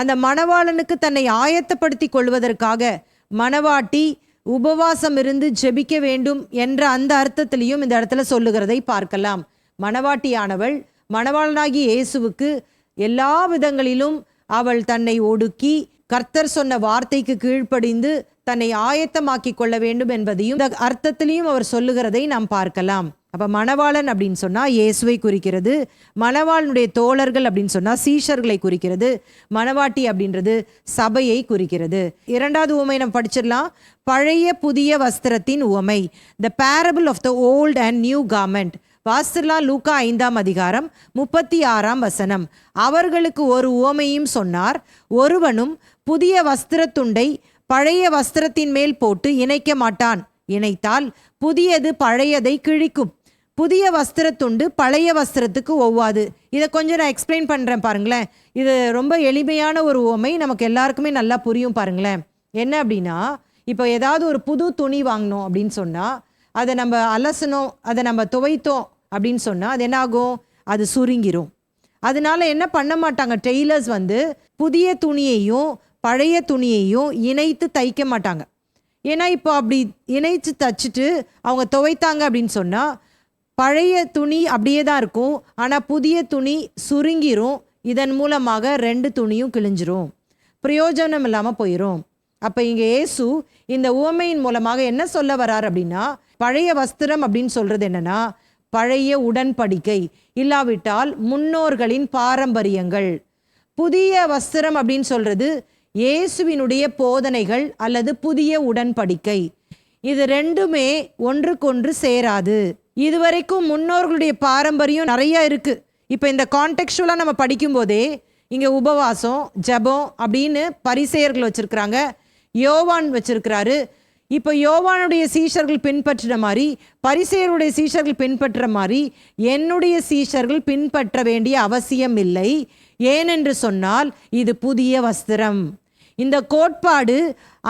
அந்த மணவாளனுக்கு தன்னை ஆயத்தப்படுத்தி கொள்வதற்காக மணவாட்டி உபவாசம் இருந்து ஜெபிக்க வேண்டும் என்ற அந்த அர்த்தத்திலையும் இந்த இடத்துல சொல்லுகிறதை பார்க்கலாம். மணவாட்டியானவள் மணவாளனாகி இயேசுவுக்கு எல்லா விதங்களிலும் அவள் தன்னை ஒடுக்கி கர்த்தர் சொன்ன வார்த்தைக்கு கீழ்ப்படிந்து தன்னை ஆயத்தமாக்கி கொள்ள வேண்டும் என்பதையும் இந்த அர்த்தத்திலையும் அவர் சொல்லுகிறதை நாம் பார்க்கலாம். அப்போ மணவாளன் அப்படின்னு சொன்னால் இயேசுவை குறிக்கிறது, மணவாளனுடைய தோழர்கள் அப்படின்னு சொன்னால் சீஷர்களை குறிக்கிறது, மணவாட்டி அப்படின்றது சபையை குறிக்கிறது. 2வது உவமை நம்ம படிச்சிடலாம். பழைய புதிய வஸ்திரத்தின் உவமை, the parable of the old and new garment. வாசிக்கலாம் லூக்கா 5ஆம் அதிகாரம் 36ஆம் வசனம். அவர்களுக்கு ஒரு உவமையும் சொன்னார், ஒருவனும் புதிய வஸ்திரத்துண்டை பழைய வஸ்திரத்தின் மேல் போட்டு இணைக்க மாட்டான், இணைத்தால் புதியது பழையதை கிழிக்கும், புதிய வஸ்திரத்துண்டு பழைய வஸ்திரத்துக்கு ஒவ்வாது. இதை கொஞ்சம் நான் எக்ஸ்பிளைன் பண்ணுறேன் பாருங்களேன். இது ரொம்ப எளிமையான ஒரு உவமை, நமக்கு எல்லாருக்குமே நல்லா புரியும் பாருங்களேன். என்ன அப்படின்னா, இப்போ ஏதாவது ஒரு புது துணி வாங்கினோம் அப்படின்னு சொன்னால் அதை நம்ம அலசணும், அதை நம்ம துவைத்தோம் அப்படின்னு சொன்னால் அது என்னாகும்? அது சுருங்கிரும். அதனால என்ன பண்ண மாட்டாங்க டெய்லர்ஸ் புதிய துணியையும் பழைய துணியையும் இணைத்து தைக்க மாட்டாங்க. ஏன்னா இப்போ அப்படி இணைச்சு தச்சுட்டு அவங்க துவைத்தாங்க அப்படின்னு சொன்னால் பழைய துணி அப்படியே தான் இருக்கும், ஆனால் புதிய துணி சுருங்கிரும். இதன் மூலமாக 2 துணியும் கிழிஞ்சிரும், பிரயோஜனம் இல்லாமல் போயிடும். அப்போ இங்கே இயேசு இந்த உவமையின் மூலமாக என்ன சொல்ல வர்றார் அப்படின்னா, பழைய வஸ்திரம் அப்படின்னு சொல்கிறது என்னன்னா பழைய உடன்படிக்கை, இல்லாவிட்டால் முன்னோர்களின் பாரம்பரியங்கள். புதிய வஸ்திரம் அப்படின்னு சொல்கிறது இயேசுவினுடைய போதனைகள் அல்லது புதிய உடன்படிக்கை. இது 2மே ஒன்றுக்கொன்று சேராது. இதுவரைக்கும் முன்னோர்களுடைய பாரம்பரியம் நிறைய இருக்கு. இப்போ இந்த கான்டெக்சுவலாக நம்ம படிக்கும் போதே இங்கே உபவாசம், ஜபம் அப்படின்னு பரிசேயர்கள் வச்சிருக்கிறாங்க, யோவான் வச்சிருக்கிறாரு. இப்போ யோவானுடைய சீஷர்கள் பின்பற்றுற மாதிரி பரிசேயருடைய சீஷர்கள் பின்பற்றுற மாதிரி என்னுடைய சீஷர்கள் பின்பற்ற வேண்டிய அவசியம் இல்லை. ஏனென்று சொன்னால் இது புதிய வஸ்திரம். இந்த கோட்பாடு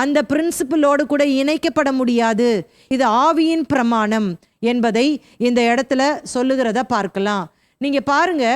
அந்த பிரின்சிபிளோடு கூட இணைக்கப்பட முடியாது. இது ஆவியின் பிரமாணம் என்பதை இந்த இடத்துல சொல்லுகிறத பார்க்கலாம். நீங்க பாருங்க,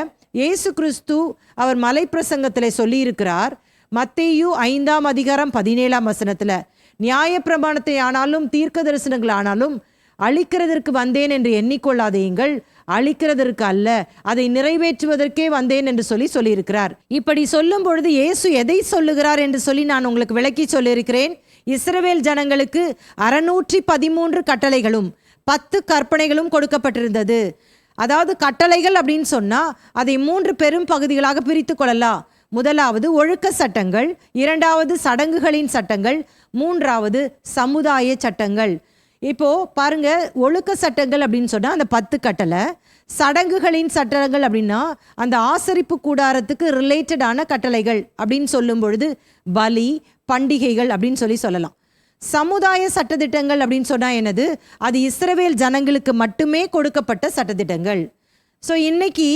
இயேசு கிறிஸ்து அவர் மலை பிரசங்கத்திலே சொல்லி இருக்கிறார். மத்தேயு 5ஆம் அதிகாரம் 17ஆம் வசனத்துல, நியாயப்பிரமாணத்தை ஆனாலும் தீர்க்க தரிசனங்கள் ஆனாலும் அழிக்கிறதற்கு வந்தேன் என்று எண்ணிக்கொள்ளாதீங்கள், அழிக்கிறதற்கு அல்ல, அதை நிறைவேற்றுவதற்கே வந்தேன் என்று சொல்லியிருக்கிறார். இப்படி சொல்லும் பொழுது இயேசு எதை சொல்லுகிறார் என்று சொல்லி நான் உங்களுக்கு விளக்கி சொல்லியிருக்கிறேன். இஸ்ரவேல் ஜனங்களுக்கு 613 கட்டளைகளும் 10 கற்பனைகளும் கொடுக்கப்பட்டிருந்தது. அதாவது கட்டளைகள் அப்படின்னு சொன்னா அதை 3 பெரும் பகுதிகளாக பிரித்து கொள்ளலாம். முதலாவது ஒழுக்க சட்டங்கள், இரண்டாவது சடங்குகளின் சட்டங்கள், மூன்றாவது சமுதாய சட்டங்கள். இப்போ பாருங்க, ஒழுக்க சட்டங்கள் அப்படின்னு சொன்னா அந்த 10 கட்டளை, சடங்குகளின் சட்டங்கள் அப்படின்னா அந்த ஆசரிப்பு கூடாரத்துக்கு ரிலேட்டடான கட்டளைகள் அப்படின்னு சொல்லும் பொழுது பலி, பண்டிகைகள் அப்படின்னு சொல்லலாம். சமுதாய சட்டத்திட்டங்கள் அப்படின்னு சொன்னா என்னது? அது இஸ்ரவேல் ஜனங்களுக்கு மட்டுமே கொடுக்கப்பட்ட சட்டத்திட்டங்கள். ஸோ இன்னைக்கு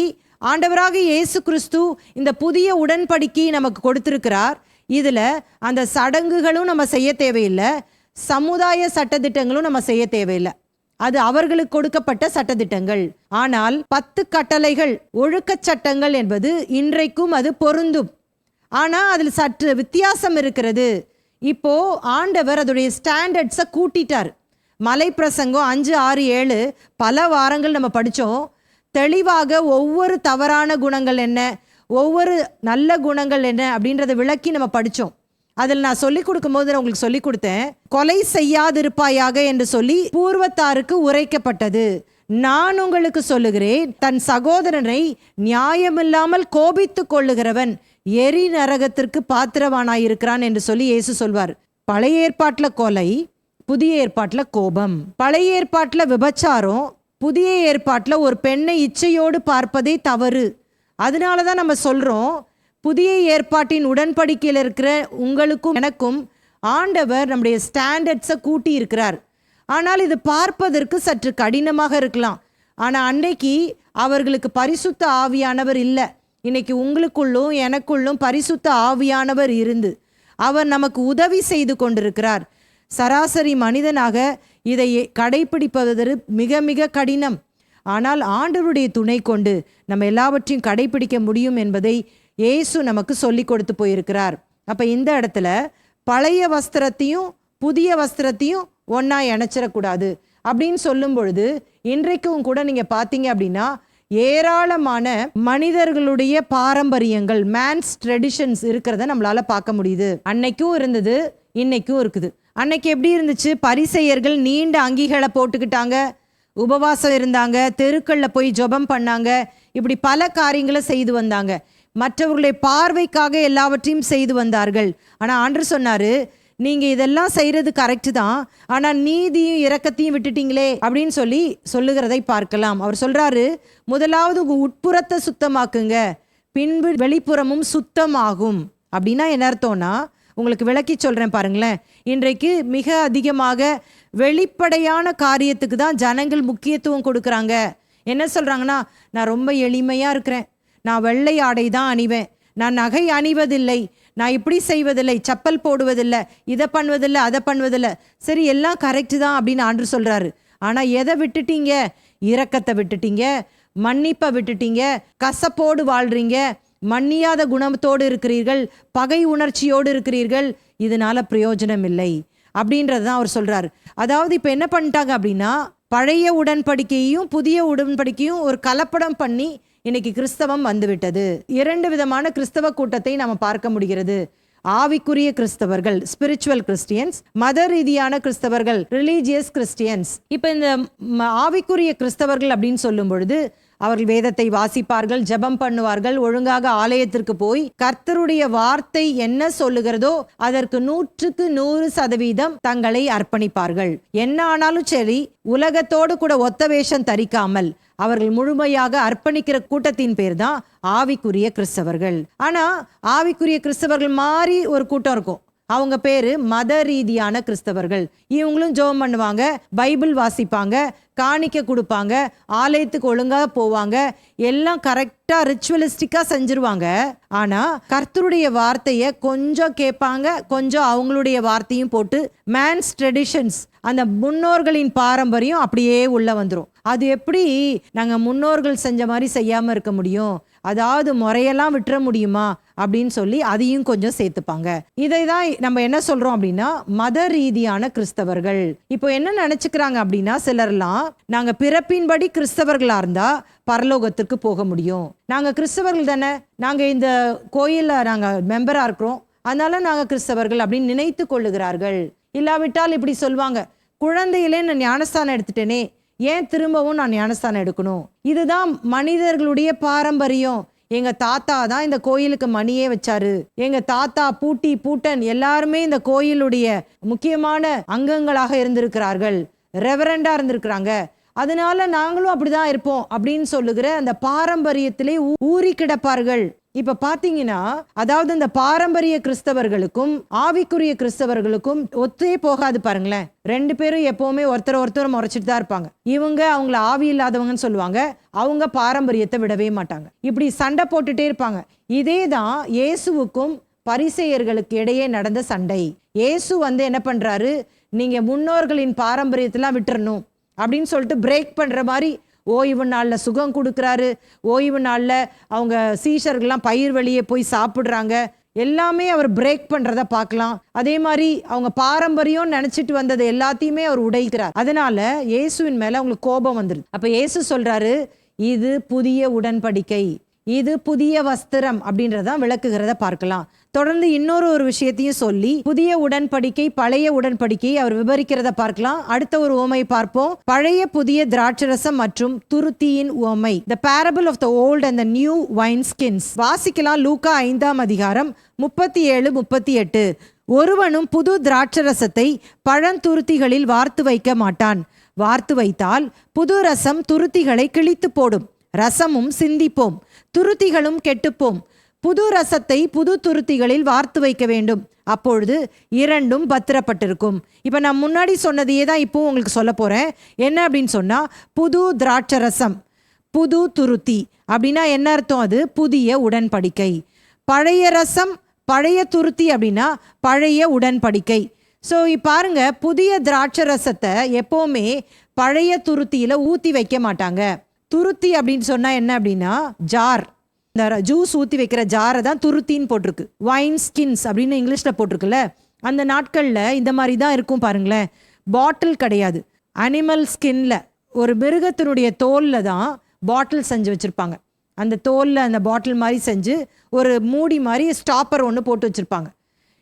ஆண்டவராக இயேசு கிறிஸ்து இந்த புதிய உடன்படிக்கை நமக்கு கொடுத்திருக்கிறார். இதுல அந்த சடங்குகளும் நம்ம செய்ய தேவையில்லை, சமுதாய சட்டத்திட்டங்களும் நம்ம செய்ய தேவையில்லை. அது அவர்களுக்கு கொடுக்கப்பட்ட சட்டத்திட்டங்கள். ஆனால் 10 கட்டளைகள், ஒழுக்க சட்டங்கள் என்பது இன்றைக்கும் அது பொருந்தும். ஆனா அதில் சற்று வித்தியாசம் இருக்கிறது. இப்போ ஆண்டவர் அதோடைய ஸ்டாண்டர்ட்ஸை கூட்டிட்டார். மலை பிரசங்கம் 5, 6, 7 பல வாரங்கள் நம்ம படித்தோம். தெளிவாக ஒவ்வொரு தவறான குணங்கள் என்ன, ஒவ்வொரு நல்ல குணங்கள் என்ன அப்படின்றத விளக்கி நம்ம படித்தோம். அதில் நான் சொல்லிக் கொடுக்கும் போது நான் உங்களுக்கு சொல்லிக் கொடுத்தேன், கொலை செய்யாதிருப்பாயாக என்று சொல்லி பூர்வத்தாருக்கு உரைக்கப்பட்டது. நான் உங்களுக்கு சொல்லுகிறேன், தன் சகோதரனை நியாயமில்லாமல் கோபித்து கொள்ளுகிறவன் எரி நரகத்திற்கு பாத்திரவானாயிருக்கிறான் என்று சொல்லி இயேசு சொல்வார். பழைய ஏற்பாட்டில் கொலை, புதிய ஏற்பாட்டில் கோபம். பழைய ஏற்பாட்டில் விபச்சாரம், புதிய ஏற்பாட்டில் ஒரு பெண்ணை இச்சையோடு பார்ப்பதே தவறு. அதனால தான் நம்ம சொல்கிறோம், புதிய ஏற்பாட்டின் உடன்படிக்கையில் இருக்கிற உங்களுக்கும் எனக்கும் ஆண்டவர் நம்முடைய ஸ்டாண்டர்ட்ஸை கூட்டி இருக்கிறார். ஆனால் இது பார்ப்பதற்கு சற்று கடினமாக இருக்கலாம். ஆனால் அன்னைக்கு அவர்களுக்கு பரிசுத்த ஆவியானவர் இல்லை. இன்னைக்கு உங்களுக்குள்ளும் எனக்குள்ளும் பரிசுத்த ஆவியானவர் இருந்து அவர் நமக்கு உதவி செய்து கொண்டிருக்கிறார். சராசரி மனிதனாக இதை கடைபிடிப்பது மிக மிக கடினம். ஆனால் ஆண்டவருடைய துணை கொண்டு நம்ம எல்லாவற்றையும் கடைபிடிக்க முடியும் என்பதை இயேசு நமக்கு சொல்லி கொடுத்து போயிருக்கிறார். அப்போ இந்த இடத்துல பழைய வஸ்திரத்தையும் புதிய வஸ்திரத்தையும் ஒன்றா இணைச்சிடக்கூடாது அப்படின்னு சொல்லும் பொழுது, இன்றைக்கும் கூட நீங்கள் பார்த்தீங்க அப்படின்னா ஏராளமான மனிதர்களுடைய பாரம்பரியங்கள், மேன்ஸ் ட்ரெடிஷன்ஸ் இருக்கிறத நம்மளால பார்க்க முடியுது. அன்னைக்கும் இருந்தது, இன்னைக்கும் இருக்குது. அன்னைக்கு எப்படி இருந்துச்சு? பரிசேயர்கள் நீண்ட அங்கிகளை போட்டுக்கிட்டாங்க, உபவாசம் இருந்தாங்க, தெருக்களில் போய் ஜெபம் பண்ணாங்க, இப்படி பல காரியங்களை செய்து வந்தாங்க. மற்றவர்களுடைய பார்வைக்காக எல்லாவற்றையும் செய்து வந்தார்கள். ஆனால் ஆண்டவர் சொன்னாரு, நீங்க இதெல்லாம் செய்யறது கரெக்டு தான், ஆனால் நீதியும் இரக்கத்தையும் விட்டுட்டீங்களே அப்படின்னு சொல்லுகிறதை பார்க்கலாம். அவர் சொல்றாரு, முதலாவது உங்க உட்புறத்தை சுத்தமாக்குங்க, பின்பு வெளிப்புறமும் சுத்தமாகும். அப்படின்னா என்ன அர்த்தம்னா, உங்களுக்கு விளக்கி சொல்றேன் பாருங்களேன். இன்றைக்கு மிக அதிகமாக வெளிப்படையான காரியத்துக்கு தான் ஜனங்கள் முக்கியத்துவம் கொடுக்குறாங்க. என்ன சொல்றாங்கன்னா, நான் ரொம்ப எளிமையா இருக்கிறேன், நான் வெள்ளை ஆடை தான் அணிவேன், நான் நகை அணிவதில்லை, நான் இப்படி செய்வதில்லை, செப்பல் போடுவதில்லை, இதை பண்ணுவதில்லை, அதை பண்ணுவதில்லை. சரி, எல்லாம் கரெக்டு தான் அப்படின்னு ஆண்டவர் சொல்றாரு. ஆனா எதை விட்டுட்டீங்க? இரக்கத்தை விட்டுட்டீங்க, மன்னிப்பை விட்டுட்டீங்க, கசப்போடு வாழ்றீங்க, மன்னியாத குணத்தோடு இருக்கிறீர்கள், பகை உணர்ச்சியோடு இருக்கிறீர்கள், இதனால பிரயோஜனம் இல்லை அப்படின்றது தான் அவர் சொல்றாரு. அதாவது இப்போ என்ன பண்ணிட்டாங்க அப்படின்னா, பழைய உடன்படிக்கையும் புதிய உடன்படிக்கையும் ஒரு கலப்படம் பண்ணி இன்னைக்கு கிறிஸ்தவம் வந்துவிட்டது. 2 விதமான கிறிஸ்தவ கூட்டத்தை நாம பார்க்க முடிகிறது. ஆவிக்குரிய கிறிஸ்தவர்கள், ஸ்பிரிச்சுவல் கிறிஸ்டியன்ஸ், மத ரீதியான கிறிஸ்தவர்கள், ரிலீஜியஸ் கிறிஸ்டியன்ஸ். இப்போ இந்த ஆவிக்குரிய கிறிஸ்தவர்கள் அப்படின்னு சொல்லும் பொழுது அவர்கள் வேதத்தை வாசிப்பார்கள், ஜெபம் பண்ணுவார்கள், ஒழுங்காக ஆலயத்திற்கு போய் கர்த்தருடைய வார்த்தை என்ன சொல்லுகிறதோ அதற்கு 100க்கு 100% தங்களை அர்ப்பணிப்பார்கள். என்ன ஆனாலும் சரி, உலகத்தோடு கூட ஒத்த வேஷம் தரிக்காமல் அவர்கள் முழுமையாக அர்ப்பணிக்கிற கூட்டத்தின் பேர் தான் ஆவிக்குரிய கிறிஸ்தவர்கள். ஆனா ஆவிக்குரிய கிறிஸ்தவர்கள் மாறி ஒரு கூட்டம் இருக்கும், அவங்க பேரு மத ரீதியான கிறிஸ்தவர்கள். இவங்களும் ஜெபம் பண்ணுவாங்க, பைபிள் வாசிப்பாங்க, காணிக்க கொடுப்பாங்க, ஆலயத்துக்கு ஒழுங்கா போவாங்க, எல்லாம் கரெக்டா ரிச்சுவலிஸ்டிக்கா செஞ்சிருவாங்க. ஆனா கர்த்தருடைய வார்த்தைய கொஞ்சம் கேட்பாங்க, கொஞ்சம் அவங்களுடைய வார்த்தையும் போட்டு மேன்ஸ் ட்ரெடிஷன்ஸ், அந்த முன்னோர்களின் பாரம்பரியம் அப்படியே உள்ள வந்துரும். அது எப்படி நாங்க முன்னோர்கள் செஞ்ச மாதிரி செய்யாம இருக்க முடியும், அதாவது முறையெல்லாம் விட்டுற முடியுமா அப்படின்னு சொல்லி அதையும் கொஞ்சம் சேர்த்துப்பாங்க. இதை தான் நம்ம என்ன சொல்றோம் அப்படின்னா மத ரீதியான கிறிஸ்தவர்கள். இப்போ என்ன நினைச்சுக்கிறாங்க அப்படின்னா, சிலர்லாம் நாங்க பிறப்பின்படி கிறிஸ்தவர்களா இருந்தா பரலோகத்திற்கு போக முடியும், நாங்க கிறிஸ்தவர்கள் தானே, நாங்க இந்த கோயில்ல நாங்க மெம்பரா இருக்கிறோம், அதனால நாங்க கிறிஸ்தவர்கள் அப்படின்னு நினைத்து கொள்ளுகிறார்கள். இல்லாவிட்டால் இப்படி சொல்லுவாங்க, குழந்தையிலே நான் ஞானஸ்தானம் எடுத்துட்டேனே, ஏன் திரும்பவும் நான் ஞானஸ்தானம் எடுக்கணும்? இதுதான் மனிதர்களுடைய பாரம்பரியம். எங்க தாத்தா தான் இந்த கோயிலுக்கு மணியே வச்சாரு, எங்க தாத்தா பூட்டன் எல்லாருமே இந்த கோயிலுடைய முக்கியமான அங்கங்களாக இருந்திருக்கிறார்கள், ரெவரண்டா இருந்திருக்கிறாங்க, அதனால நாங்களும் அப்படிதான் இருப்போம் அப்படின்னு சொல்லுகிற அந்த பாரம்பரியத்திலே ஊறி கிடப்பார்கள். இப்ப பாத்தீங்கன்னா, அதாவது இந்த பாரம்பரிய கிறிஸ்தவர்களுக்கும் ஆவிக்குரிய கிறிஸ்தவர்களுக்கும் ஒத்தே போகாது பாருங்களேன். ரெண்டு பேரும் எப்பவுமே ஒருத்தர் முறைச்சிட்டு தான் இருப்பாங்க. இவங்க அவங்கள ஆவி இல்லாதவங்கன்னு சொல்லுவாங்க, அவங்க பாரம்பரியத்தை விடவே மாட்டாங்க. இப்படி சண்டை போட்டுட்டே இருப்பாங்க. இதேதான் இயேசுவுக்கும் பரிசேயர்களுக்கு இடையே நடந்த சண்டை. இயேசு என்ன பண்றாரு, நீங்க முன்னோர்களின் பாரம்பரியத்தெல்லாம் விட்டுறணும் அப்படின்னு சொல்லிட்டு பிரேக் பண்ற மாதிரி ஓய்வு நாளில் சுகம் கொடுக்குறாரு. ஓய்வு நாளில் அவங்க சீஷர்கள்லாம் பயிர் வெளியே போய் சாப்பிட்றாங்க. எல்லாமே அவர் பிரேக் பண்ணுறத பார்க்கலாம். அதே மாதிரி அவங்க பாரம்பரியம் நினச்சிட்டு வந்தது எல்லாத்தையுமே அவர் உடைக்கிறார். அதனால இயேசுவின் மேலே அவங்களுக்கு கோபம் வந்துடுது. அப்போ இயேசு சொல்கிறாரு, இது புதிய உடன்படிக்கை, இது புதிய வஸ்திரம் அப்படின்றதான் விளக்குகிறத பார்க்கலாம். தொடர்ந்து இன்னொரு விஷயத்தையும் சொல்லி புதிய உடன்படிக்கை பழைய உடன்படிக்கை அவர் விவரிக்கிறத பார்க்கலாம். அடுத்த ஒரு உவமை பார்ப்போம். பழைய புதிய திராட்சரசம் மற்றும் துருத்தியின் உவமை, the parable of the old and the new wine skins. வாசிக்கலாம். லூக்கா 5ஆம் அதிகாரம் 37-38. ஒருவனும் புது திராட்சரசத்தை பழந்துருத்திகளில் வார்த்து வைக்க மாட்டான், வார்த்து வைத்தால் புது ரசம் துருத்திகளை கிழித்து போடும், ரசமும் சிந்திப்போம், துருத்திகளும் கெட்டுப்போம். புது ரசத்தை புது துருத்திகளில் வார்த்து வைக்க வேண்டும், அப்பொழுது இரண்டும் பத்திரப்பட்டிருக்கும். இப்போ நான் முன்னாடி சொன்னதையே தான் இப்போ உங்களுக்கு சொல்ல போகிறேன். என்ன அப்படின்னு சொன்னால், புது திராட்சரசம் புது துருத்தி அப்படின்னா என்ன அர்த்தம்? அது புதிய உடன்படிக்கை. பழைய ரசம் பழைய துருத்தி அப்படின்னா பழைய உடன்படிக்கை. ஸோ பாருங்க, புதிய திராட்சரசத்தை எப்போவுமே பழைய துருத்தியில் ஊற்றி வைக்க மாட்டாங்க. துருத்தி அப்படின்னு சொன்னால் என்ன அப்படின்னா ஜார், இந்த ஜூஸ் ஊற்றி வைக்கிற ஜாரை தான் துருத்தின்னு போட்டிருக்கு. வைன் ஸ்கின்ஸ் அப்படின்னு இங்கிலீஷில் போட்டிருக்குல்ல, அந்த நாட்களில் இந்த மாதிரி தான் இருக்கும் பாருங்களேன். பாட்டில் கிடையாது, அனிமல் ஸ்கின்ல ஒரு மிருகத்தினுடைய தோலில் தான் பாட்டில் செஞ்சு வச்சுருப்பாங்க. அந்த தோலில் அந்த பாட்டில் மாதிரி செஞ்சு ஒரு மூடி மாதிரி ஸ்டாப்பர் ஒன்று போட்டு வச்சுருப்பாங்க.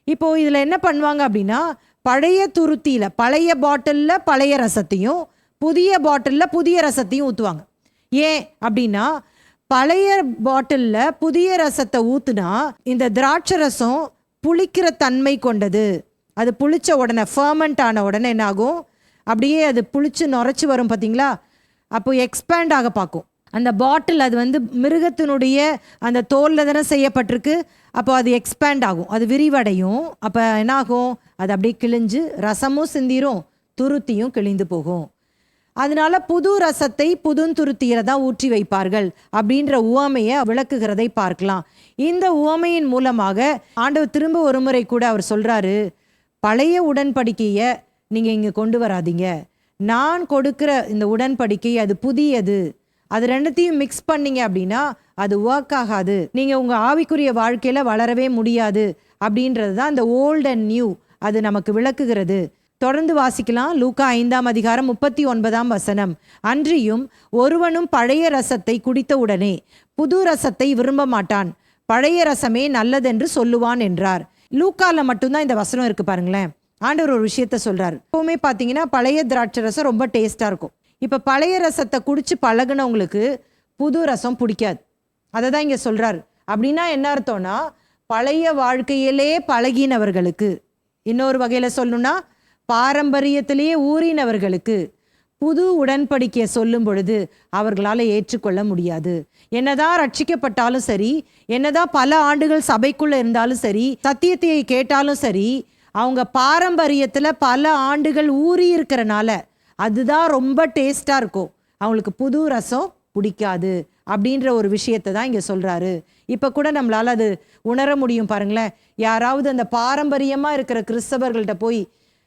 இப்போது இதில் என்ன பண்ணுவாங்க அப்படின்னா, பழைய துருத்தியில் பழைய பாட்டிலில் பழைய ரசத்தையும் புதிய பாட்டிலில் புதிய ரசத்தையும் ஊற்றுவாங்க. ஏன் அப்படின்னா, பழைய பாட்டிலில் புதிய ரசத்தை ஊற்றுனா இந்த திராட்சை ரசம் புளிக்கிற தன்மை கொண்டது. அது புளிச்ச உடனே, ஃபர்மெண்ட் ஆன உடனே என்ன ஆகும், அப்படியே அது புளிச்சு நுரைச்சி வரும் பார்த்தீங்களா, அப்போ எக்ஸ்பேண்ட் ஆக பார்க்கும் அந்த பாட்டில். அது மிருகத்தினுடைய அந்த தோலில் தானே செய்யப்பட்டிருக்கு, அப்போ அது எக்ஸ்பேண்ட் ஆகும், அது விரிவடையும். அப்போ என்னாகும், அது அப்படியே கிழிஞ்சு ரசமும் சிந்திரும், துருத்தியும் கிழிந்து போகும். அதனால புது ரசத்தை புதுந்துருத்தியில தான் ஊற்றி வைப்பார்கள் அப்படின்ற உவமையை விளக்குகிறதை பார்க்கலாம். இந்த உவமையின் மூலமாக ஆண்டவர் திரும்ப ஒரு முறை கூட அவர் சொல்றாரு, பழைய உடன்படிக்கையை நீங்க இங்க கொண்டு வராதீங்க, நான் கொடுக்கிற இந்த உடன்படிக்கை அது புதியது, அது ரெண்டுத்தையும் மிக்ஸ் பண்ணீங்க அப்படின்னா அது ஒர்க் ஆகாது, நீங்க உங்க ஆவிக்குரிய வாழ்க்கையில வளரவே முடியாது அப்படின்றது தான் இந்த ஓல்ட் அண்ட் நியூ அது நமக்கு விளக்குகிறது. தொடர்ந்து வாசிக்கலாம். லூக்கா 5ஆம் அதிகாரம் 39ஆம் வசனம். அன்றியும் ஒருவனும் பழைய ரசத்தை குடித்த உடனே புது ரசத்தை விரும்ப மாட்டான், பழைய ரசமே நல்லதென்று சொல்லுவான் என்றார். லூக்கால மட்டும்தான் இந்த வசனம் இருக்கு பாருங்களேன். ஆண்டவர் ஒரு விஷயத்த சொல்றாரு. எப்பவுமே பார்த்தீங்கன்னா பழைய திராட்சை ரசம் ரொம்ப டேஸ்டா இருக்கும். இப்போ பழைய ரசத்தை குடிச்சு பழகுனவங்களுக்கு புது ரசம் பிடிக்காது, அதை தான் இங்கே சொல்றாரு. அப்படின்னா என்ன அர்த்தம்னா, பழைய வாழ்க்கையிலே பழகினவர்களுக்கு, இன்னொரு வகையில் சொல்லணும்னா பாரம்பரியத்திலேயே ஊறினவர்களுக்கு புது உடன்படிக்கையை சொல்லும் பொழுது அவர்களால் ஏற்றுக்கொள்ள முடியாது. என்னதான் ரட்சிக்கப்பட்டாலும் சரி, என்னதான் பல ஆண்டுகள் சபைக்குள்ள இருந்தாலும் சரி, சத்தியத்தை கேட்டாலும் சரி, அவங்க பாரம்பரியத்தில் பல ஆண்டுகள் ஊறி இருக்கிறனால அதுதான் ரொம்ப டேஸ்டாக இருக்கும், அவங்களுக்கு புது ரசம் பிடிக்காது அப்படின்ற ஒரு விஷயத்தை தான் இங்கே சொல்கிறாரு. இப்போ கூட நம்மளால் அது உணர முடியும் பாருங்களேன். யாராவது அந்த பாரம்பரியமாக இருக்கிற கிறிஸ்தவர்கள்ட்ட போய்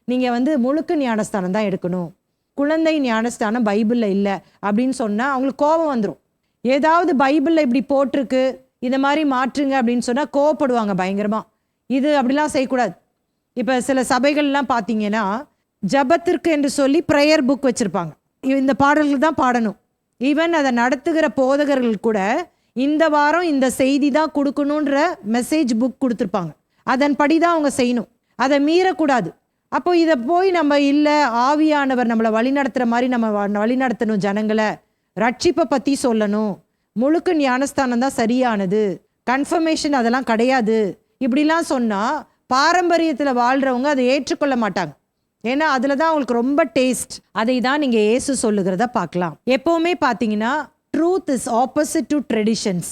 நீங்கள் முழுக்க ஞானஸ்தானம் தான் எடுக்கணும், குழந்தை ஞானஸ்தானம் பைபிளில் இல்லை அப்படின்னு சொன்னால் அவங்களுக்கு கோபம் வந்துடும். ஏதாவது பைபிளில் இப்படி போட்டிருக்கு இந்த மாதிரி மாற்றுங்க அப்படின்னு சொன்னால் கோவப்படுவாங்க பயங்கரமாக. இது அப்படிலாம் செய்யக்கூடாது. இப்போ சில சபைகள்லாம் பார்த்தீங்கன்னா ஜபத்திற்கு என்று சொல்லி ப்ரேயர் புக் வச்சுருப்பாங்க, இந்த பாடல்கள் தான் பாடணும். ஈவன் அதை நடத்துகிற போதகர்கள் கூட இந்த வாரம் இந்த செய்தி தான் கொடுக்கணுன்ற மெசேஜ் புக் கொடுத்துருப்பாங்க, அதன்படி தான் அவங்க செய்யணும், அதை மீறக்கூடாது. அப்போ இதை போய் நம்ம இல்லை ஆவியானவர் நம்மளை வழிநடத்துகிற மாதிரி நம்ம வழிநடத்தணும், ஜனங்களை ரட்சிப்பை பற்றி சொல்லணும், முழுக்க ஞானஸ்தானம் தான் சரியானது, கன்ஃபர்மேஷன் அதெல்லாம் கிடையாது, இப்படிலாம் சொன்னால் பாரம்பரியத்தில் வாழ்கிறவங்க அதை ஏற்றுக்கொள்ள மாட்டாங்க. ஏன்னா அதில் தான் அவங்களுக்கு ரொம்ப டேஸ்ட். அதை தான் நீங்கள் இயேசு சொல்லுகிறத பார்க்கலாம். எப்போவுமே பார்த்தீங்கன்னா truth is opposite to traditions,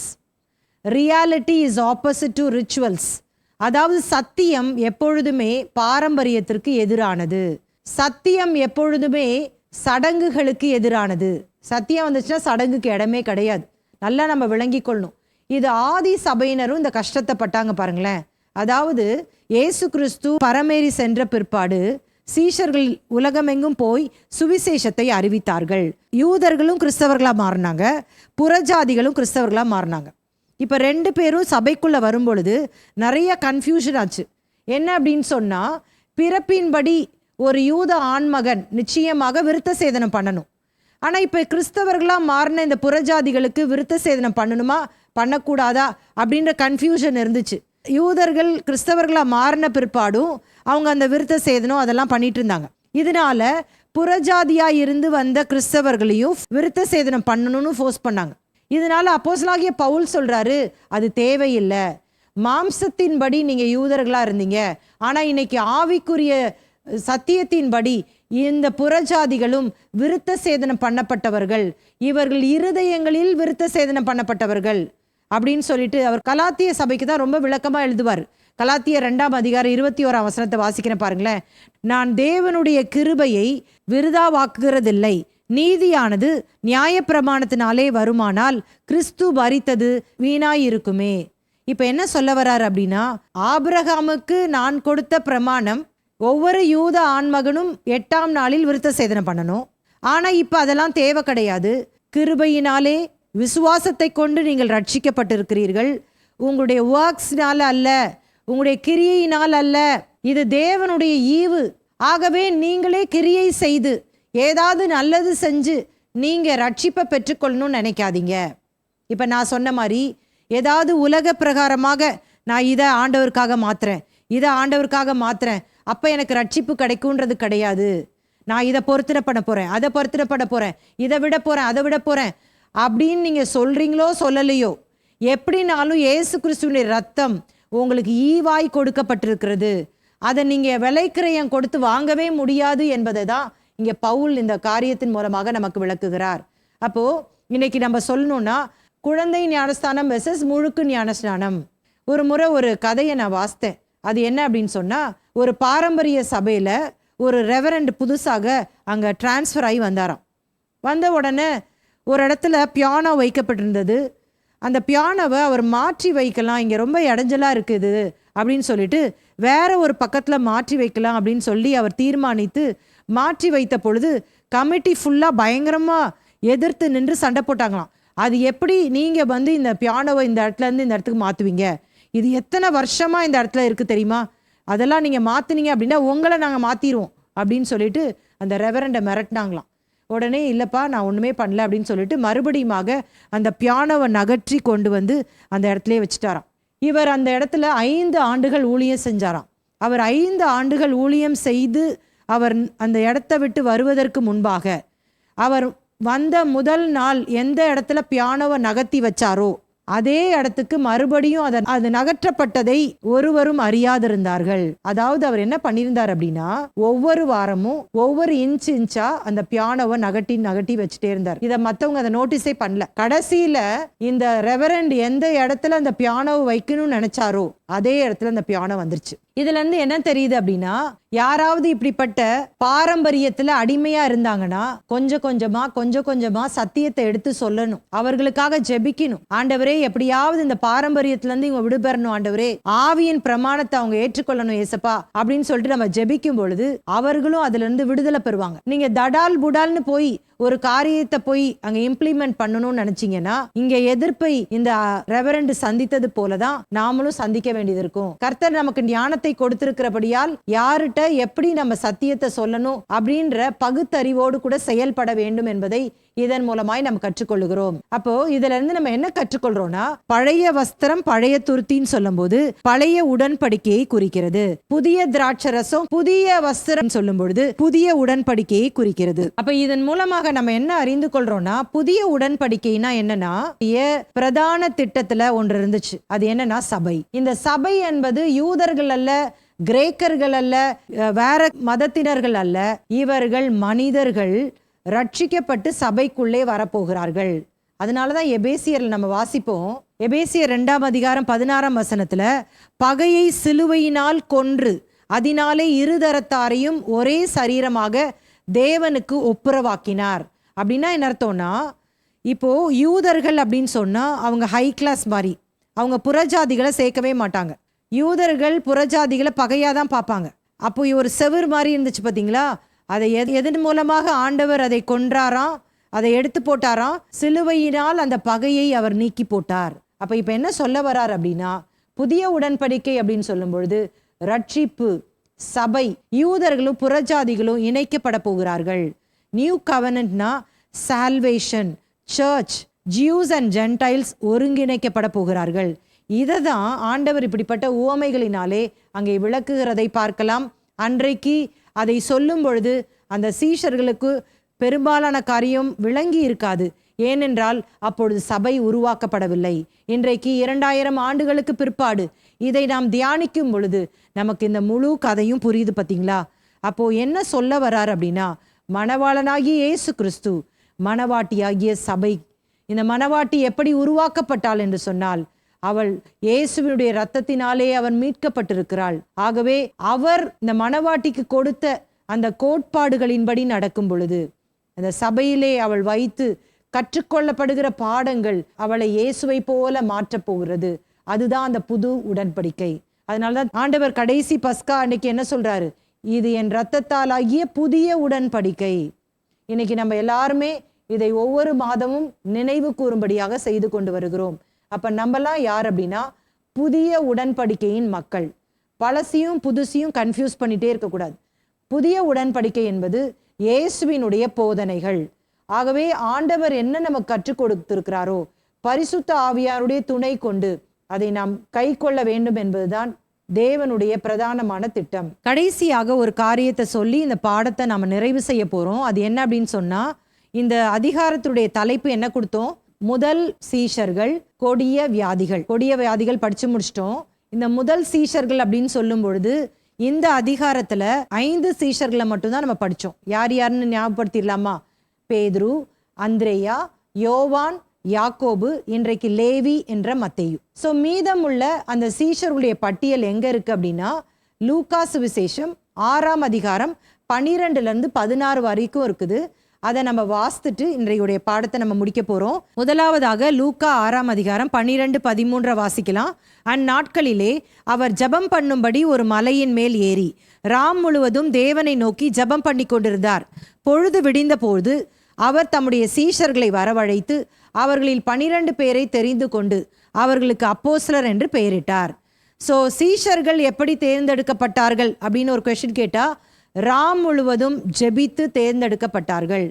reality is opposite to rituals. அதாவது சத்தியம் எப்பொழுதுமே பாரம்பரியத்திற்கு எதிரானது, சத்தியம் எப்பொழுதுமே சடங்குகளுக்கு எதிரானது. சத்தியம் வந்துச்சுன்னா சடங்குக்கு இடமே கிடையாது, நல்லா நம்ம விளங்கி கொள்ளணும். இது ஆதி சபையினரும் இந்த கஷ்டத்தை பட்டாங்க பாருங்களேன். அதாவது இயேசு கிறிஸ்து பரமேறி சென்ற பிற்பாடு சீஷர்கள் உலகமெங்கும் போய் சுவிசேஷத்தை அறிவித்தார்கள். யூதர்களும் கிறிஸ்தவர்களாக மாறினாங்க, புறஜாதிகளும் கிறிஸ்தவர்களாக மாறினாங்க. இப்போ 2 பேரும் சபைக்குள்ளே வரும்பொழுது நிறைய கன்ஃபியூஷன் ஆச்சு. என்ன அப்படின்னு சொன்னால், பிறப்பின்படி ஒரு யூத ஆண்மகன் நிச்சயமாக விருத்த சேதனம் பண்ணணும். ஆனால் இப்போ கிறிஸ்தவர்களாக மாறின இந்த புறஜாதிகளுக்கு விருத்த சேதனம் பண்ணணுமா பண்ணக்கூடாதா அப்படின்ற கன்ஃபியூஷன் இருந்துச்சு. யூதர்கள் கிறிஸ்தவர்களாக மாறின பிற்பாடும் அவங்க அந்த விருத்த சேதனம் அதெல்லாம் பண்ணிட்டு இருந்தாங்க. இதனால புறஜாதியாக இருந்து வந்த கிறிஸ்தவர்களையும் விருத்த சேதனம் பண்ணணும்னு ஃபோர்ஸ் பண்ணாங்க. இதனால அப்போஸ்தலனாகிய பவுல் சொல்றாரு, அது தேவையில்லை, மாம்சத்தின்படி நீங்கள் யூதர்களாக இருந்தீங்க, ஆனால் இன்னைக்கு ஆவிக்குரிய சத்தியத்தின்படி இந்த புறஜாதிகளும் விருத்த சேதனம் பண்ணப்பட்டவர்கள், இவர்கள் இருதயங்களில் விருத்த சேதனம் பண்ணப்பட்டவர்கள் அப்படின்னு சொல்லிட்டு அவர் கலாத்திய சபைக்கு தான் ரொம்ப விளக்கமாக எழுதுவார். கலாத்திய 2ஆம் அதிகாரம் 21ஆம் வசனத்தை வாசிக்கிறேன் பாருங்களேன். நான் தேவனுடைய கிருபையை விருதாவாக்குகிறதில்லை, நீதியானது நியாயப்பிரமாணத்தினாலே வருமானால் கிறிஸ்து மரித்தது வீணாயிருக்குமே. இப்போ என்ன சொல்ல வர்றாரு அப்படின்னா, ஆபிரகாமுக்கு நான் கொடுத்த பிரமாணம் ஒவ்வொரு யூத ஆண்மகனும் 8ஆம் நாளில் விருத்த சேதனம் பண்ணணும், ஆனால் இப்போ அதெல்லாம் தேவை கிடையாது. கிருபையினாலே விசுவாசத்தை கொண்டு நீங்கள் ரட்சிக்கப்பட்டிருக்கிறீர்கள், உங்களுடைய ஒர்க்ஸ்னால அல்ல, உங்களுடைய கிரியையினால் அல்ல, இது தேவனுடைய ஈவு. ஆகவே நீங்களே கிரியை செய்து ஏதாவது நல்லது செஞ்சு நீங்கள் ரட்சிப்பை பெற்றுக்கொள்ளணும்னு நினைக்காதீங்க. இப்போ நான் சொன்ன மாதிரி ஏதாவது உலக பிரகாரமாக நான் இதை ஆண்டவருக்காக மாத்துறேன், இதை ஆண்டவருக்காக மாத்துறேன், அப்போ எனக்கு ரட்சிப்பு கிடைக்குன்றது கிடையாது. நான் இதை பொருத்தனை பண்ண போகிறேன், அதை பொருத்தனை பண்ண போகிறேன், இதை விட போகிறேன், அதை விட போகிறேன் அப்படின்னு நீங்கள் சொல்கிறீங்களோ சொல்லலையோ, எப்படினாலும் இயேசு கிறிஸ்துவினுடைய ரத்தம் உங்களுக்கு ஈவாய் கொடுக்கப்பட்டிருக்கிறது, அதை நீங்கள் விலைக்கிரயம் கொடுத்து வாங்கவே முடியாது என்பதை தான் இங்கே பவுல் இந்த காரியத்தின் மூலமாக நமக்கு விளக்குகிறார். அப்போது இன்னைக்கு நம்ம சொல்லணும்னா, குழந்தை ஞானஸ்தானம் வெர்சஸ் முழுக்கு ஞானஸ்தானம். ஒரு முறை ஒரு கதையை நான் வாசித்தேன். அது என்ன அப்படின்னு சொன்னால், ஒரு பாரம்பரிய சபையில் ஒரு ரெவரண்ட் புதுசாக அங்கே டிரான்ஸ்ஃபர் ஆகி வந்தாராம். வந்த உடனே ஒரு இடத்துல பியானோ வைக்கப்பட்டிருந்தது. அந்த பியானோவை அவர் மாற்றி வைக்கலாம், இங்கே ரொம்ப இடைஞ்சலாக இருக்குது அப்படின்னு சொல்லிட்டு வேற ஒரு பக்கத்தில் மாற்றி வைக்கலாம் அப்படின்னு சொல்லி அவர் தீர்மானித்து மாற்றி வைத்த பொழுது கமிட்டி ஃபுல்லாக பயங்கரமாக எதிர்த்து நின்று சண்டை போட்டாங்களாம். அது எப்படி நீங்கள் இந்த பியானோவை இந்த இடத்துலேருந்து இந்த இடத்துக்கு மாற்றுவீங்க, இது எத்தனை வருஷமாக இந்த இடத்துல இருக்குது தெரியுமா, அதெல்லாம் நீங்கள் மாற்றினீங்க அப்படின்னா உங்களை நாங்கள் மாற்றிடுவோம் அப்படின்னு சொல்லிட்டு அந்த ரெவரண்டை மிரட்டினாங்களாம். உடனே இல்லைப்பா நான் ஒன்றுமே பண்ணல அப்படின்னு சொல்லிட்டு மறுபடியுமாக அந்த பியானோவை நகற்றி கொண்டு வந்து அந்த இடத்துலேயே வச்சுட்டாராம். இவர் அந்த இடத்துல 5 ஆண்டுகள் ஊழியம் செஞ்சாராம். அவர் 5 ஆண்டுகள் ஊழியம் செய்து அவர் அந்த இடத்த விட்டு வருவதற்கு முன்பாக அவர் வந்த முதல் நாள் எந்த இடத்துல பியானோவை நகர்த்தி வச்சாரோ அதே இடத்துக்கு மறுபடியும் அது நகற்றப்பட்டதை ஒருவரும் அறியாதிருந்தார்கள். அதாவது அவர் என்ன பண்ணியிருந்தார் அப்படின்னா, ஒவ்வொரு வாரமும் ஒவ்வொரு இன்ச்சா அந்த பியானோவை நகட்டி வச்சுட்டே இருந்தார். இதை மற்றவங்க அதை நோட்டீஸே பண்ணல. கடைசியில இந்த ரெவரண்ட் எந்த இடத்துல அந்த பியானோவை வைக்கணும்னு நினைச்சாரோ அதே இடத்துல அந்த பியானோ வந்துருச்சு. இதுல இருந்து என்ன தெரியுது அப்படின்னா, யாராவது இப்படிப்பட்ட பாரம்பரியத்துல அடிமையா இருந்தாங்கன்னா கொஞ்சம் கொஞ்சமா சத்தியத்தை எடுத்து சொல்லணும், அவர்களுக்காக ஜெபிக்கணும். ஆண்டவரே, எப்படியாவது இந்த பாரம்பரியத்துல இருந்து இவங்க விடுபெறணும் ஆண்டவரே, ஆவியின் பிரமாணத்தை அவங்க ஏற்றுக்கொள்ளணும் ஏசப்பா அப்படின்னு சொல்லிட்டு நம்ம ஜெபிக்கும் பொழுது அவர்களும் அதுல இருந்து விடுதலை பெறுவாங்க. நீங்க தடால் புடால்னு போய் ஒரு காரியத்தை போய் அங்க இம்ப்ளிமெண்ட் பண்ணணும்னு நினைச்சீங்கன்னா இங்க எதிர்ப்பை இந்த ரெவரண்ட் சந்தித்தது போலதான் நாமளும் சந்திக்க வேண்டியது இருக்கும். கர்த்தர் நமக்கு ஞானத்தை கொடுத்திருக்கிறபடியால் யார்கிட்ட எப்படி நம்ம சத்தியத்தை சொல்லணும் அப்படின்ற பகுத்தறிவோடு கூட செயல்பட வேண்டும் என்பதை இதன் மூலமாய் நம்ம கற்றுக்கொள்ளுகிறோம். அப்போ இதுல இருந்து நம்ம என்ன கற்றுக்கொள்றோம்னா, பழைய வஸ்திரம் பழைய துருத்தின்னு சொல்லும் போது பழைய உடன்படிக்கையை குறிக்கிறது, புதிய திராட்சரசம் புதிய வஸ்திரம் சொல்லும் பொழுது புதிய உடன்படிக்கையை குறிக்கிறது. அப்ப இதன் மூலமாக நம்ம என்ன அறிந்து கொள்றோம்னா, புதிய உடன்படிக்கைனா என்னன்னா, பிரதான திட்டத்துல ஒன்று இருந்துச்சு. அது என்னன்னா சபை. இந்த சபை என்பது யூதர்கள் அல்ல, கிரேக்கர்கள் அல்ல, வேற மதத்தினர்கள் அல்ல, இவர்கள் மனிதர்கள் ரட்சிக்கப்பட்டு சபைக்குள்ளே வரப்போகிறார்கள். அதனாலதான் எபேசியர்ல நம்ம வாசிப்போம், எபேசியர் 2ஆம் அதிகாரம் 16ஆம் வசனத்துல, பகையை சிலுவையினால் கொன்று அதனாலே இருதரத்தாரையும் ஒரே சரீரமாக தேவனுக்கு ஒப்புரவாக்கினார். அப்படின்னா என்ன அர்த்தம்னா, இப்போ யூதர்கள் அப்படின்னு சொன்னா அவங்க ஹை கிளாஸ் மாதிரி, அவங்க புறஜாதிகளை சேர்க்கவே மாட்டாங்க. யூதர்கள் புறஜாதிகளை பகையா தான் பார்ப்பாங்க. அப்போ ஒரு செவுர் மாதிரி இருந்துச்சு பார்த்தீங்களா, அதை எதன் மூலமாக ஆண்டவர் அதை கொன்றாராம், அதை எடுத்து போட்டாராம், சிலுவையினால் அந்த பகையை அவர் நீக்கி போட்டார். அப்ப இப்ப என்ன சொல்ல வர்றார் அப்படின்னா, புதிய உடன்படிக்கை அப்படின்னு சொல்லும் பொழுது ரட்சிப்பு, சபை, யூதர்களும் புறஜாதிகளும் இணைக்கப்பட போகிறார்கள். நியூ கவர்னன்ட்னா salvation, church, Jews and Gentiles ஒருங்கிணைக்கப்பட போகிறார்கள். இதை தான் ஆண்டவர் இப்படிப்பட்ட உவமைகளினாலே அங்கே விளக்குகிறதை பார்க்கலாம். அன்றைக்கு அதை சொல்லும் பொழுது அந்த சீஷர்களுக்கு பெரும்பாலான காரியம் விளங்கி இருக்காது. ஏனென்றால் அப்பொழுது சபை உருவாக்கப்படவில்லை. இன்றைக்கு 2000 ஆண்டுகளுக்கு பிற்பாடு இதை நாம் தியானிக்கும் பொழுது நமக்கு இந்த முழு கதையும் புரியுது பார்த்தீங்களா. அப்போ என்ன சொல்ல வர்றார் அப்படின்னா, மணவாளனாகிய இயேசு கிறிஸ்து, மணவாட்டியாகிய சபை. இந்த மணவாட்டி எப்படி உருவாக்கப்பட்டாள் என்று சொன்னால், அவள் இயேசுவினுடைய இரத்தத்தினாலே அவன் மீட்கப்பட்டிருக்கிறாள். ஆகவே அவர் இந்த மணவாட்டிக்கு கொடுத்த அந்த கோட்பாடுகளின்படி நடக்கும் பொழுது அந்த சபையிலே அவள் வைத்து கற்றுக்கொள்ளப்படுகிற பாடங்கள் அவளை இயேசுவை போல மாற்றப் போகிறது. அதுதான் அந்த புது உடன்படிக்கை. அதனாலதான் ஆண்டவர் கடைசி பஸ்கா அன்னைக்கு என்ன சொல்றாரு, இது என் இரத்தத்தால் ஆகிய புதிய உடன்படிக்கை. இன்னைக்கு நம்ம எல்லாருமே இதை ஒவ்வொரு மாதமும் நினைவு கூறும்படியாக செய்து கொண்டு வருகிறோம். அப்ப நம்மலாம் யார் அப்படின்னா, புதிய உடன்படிக்கையின் மக்கள். பழசையும் புதுசையும் கன்ஃபியூஸ் பண்ணிட்டே இருக்கக்கூடாது. புதிய உடன்படிக்கை என்பது இயேசுவினுடைய போதனைகள். ஆகவே ஆண்டவர் என்ன நமக்கு கற்றுக் கொடுத்திருக்கிறாரோ பரிசுத்த ஆவியாருடைய துணை கொண்டு அதை நாம் கை கொள்ள வேண்டும் என்பதுதான் தேவனுடைய பிரதானமான திட்டம். கடைசியாக ஒரு காரியத்தை சொல்லி இந்த பாடத்தை நாம நிறைவு செய்ய போறோம். அது என்ன அப்படின்னு சொன்னா, இந்த அதிகாரத்துடைய தலைப்பு என்ன கொடுத்தோம், முதல் சீஷர்கள் கொடிய வியாதிகள். கொடிய வியாதிகள் படிச்சு முடிச்சிட்டோம். இந்த முதல் சீஷர்கள் அப்படின்னு சொல்லும் பொழுது இந்த அதிகாரத்துல 5 சீஷர்களை மட்டும்தான் நம்ம படிச்சோம். யார் யாருன்னு ஞாபகப்படுத்திடலாமா? பேதுரு, அந்திரேயா, யோவான், யாக்கோபு, இன்றைக்கு லேவி என்ற மத்தேயு. ஸோ மீதமுள்ள அந்த சீஷர்களுடைய பட்டியல் எங்க இருக்கு அப்படின்னா, லூக்கா சுவிசேஷம் 6ஆம் அதிகாரம் 12-16 வரைக்கும் இருக்குது. அதை நம்ம வாசித்துட்டு இன்றைய பாடத்தை நம்ம முடிக்க போறோம். முதலாவதாக லூக்கா 6ஆம் அதிகாரம் 12-13 வாசிக்கலாம். அந்நாட்களிலே அவர் ஜெபம் பண்ணும்படி ஒரு மலையின் மேல் ஏறி ராம் முழுவதும் தேவனை நோக்கி ஜெபம் பண்ணி கொண்டிருந்தார். பொழுது விடிந்த போது அவர் தம்முடைய சீஷர்களை வரவழைத்து அவர்களில் 12 பேரை தெரிந்து கொண்டு அவர்களுக்கு அப்போஸ்தலர் என்று பெயரிட்டார். ஸோ சீஷர்கள் எப்படி தேர்ந்தெடுக்கப்பட்டார்கள் அப்படின்னு ஒரு கொஸ்டின் கேட்டா, ராம் முழுவதும் ஜெபித்து தேர்ந்தெடுக்கப்பட்டார்கள்.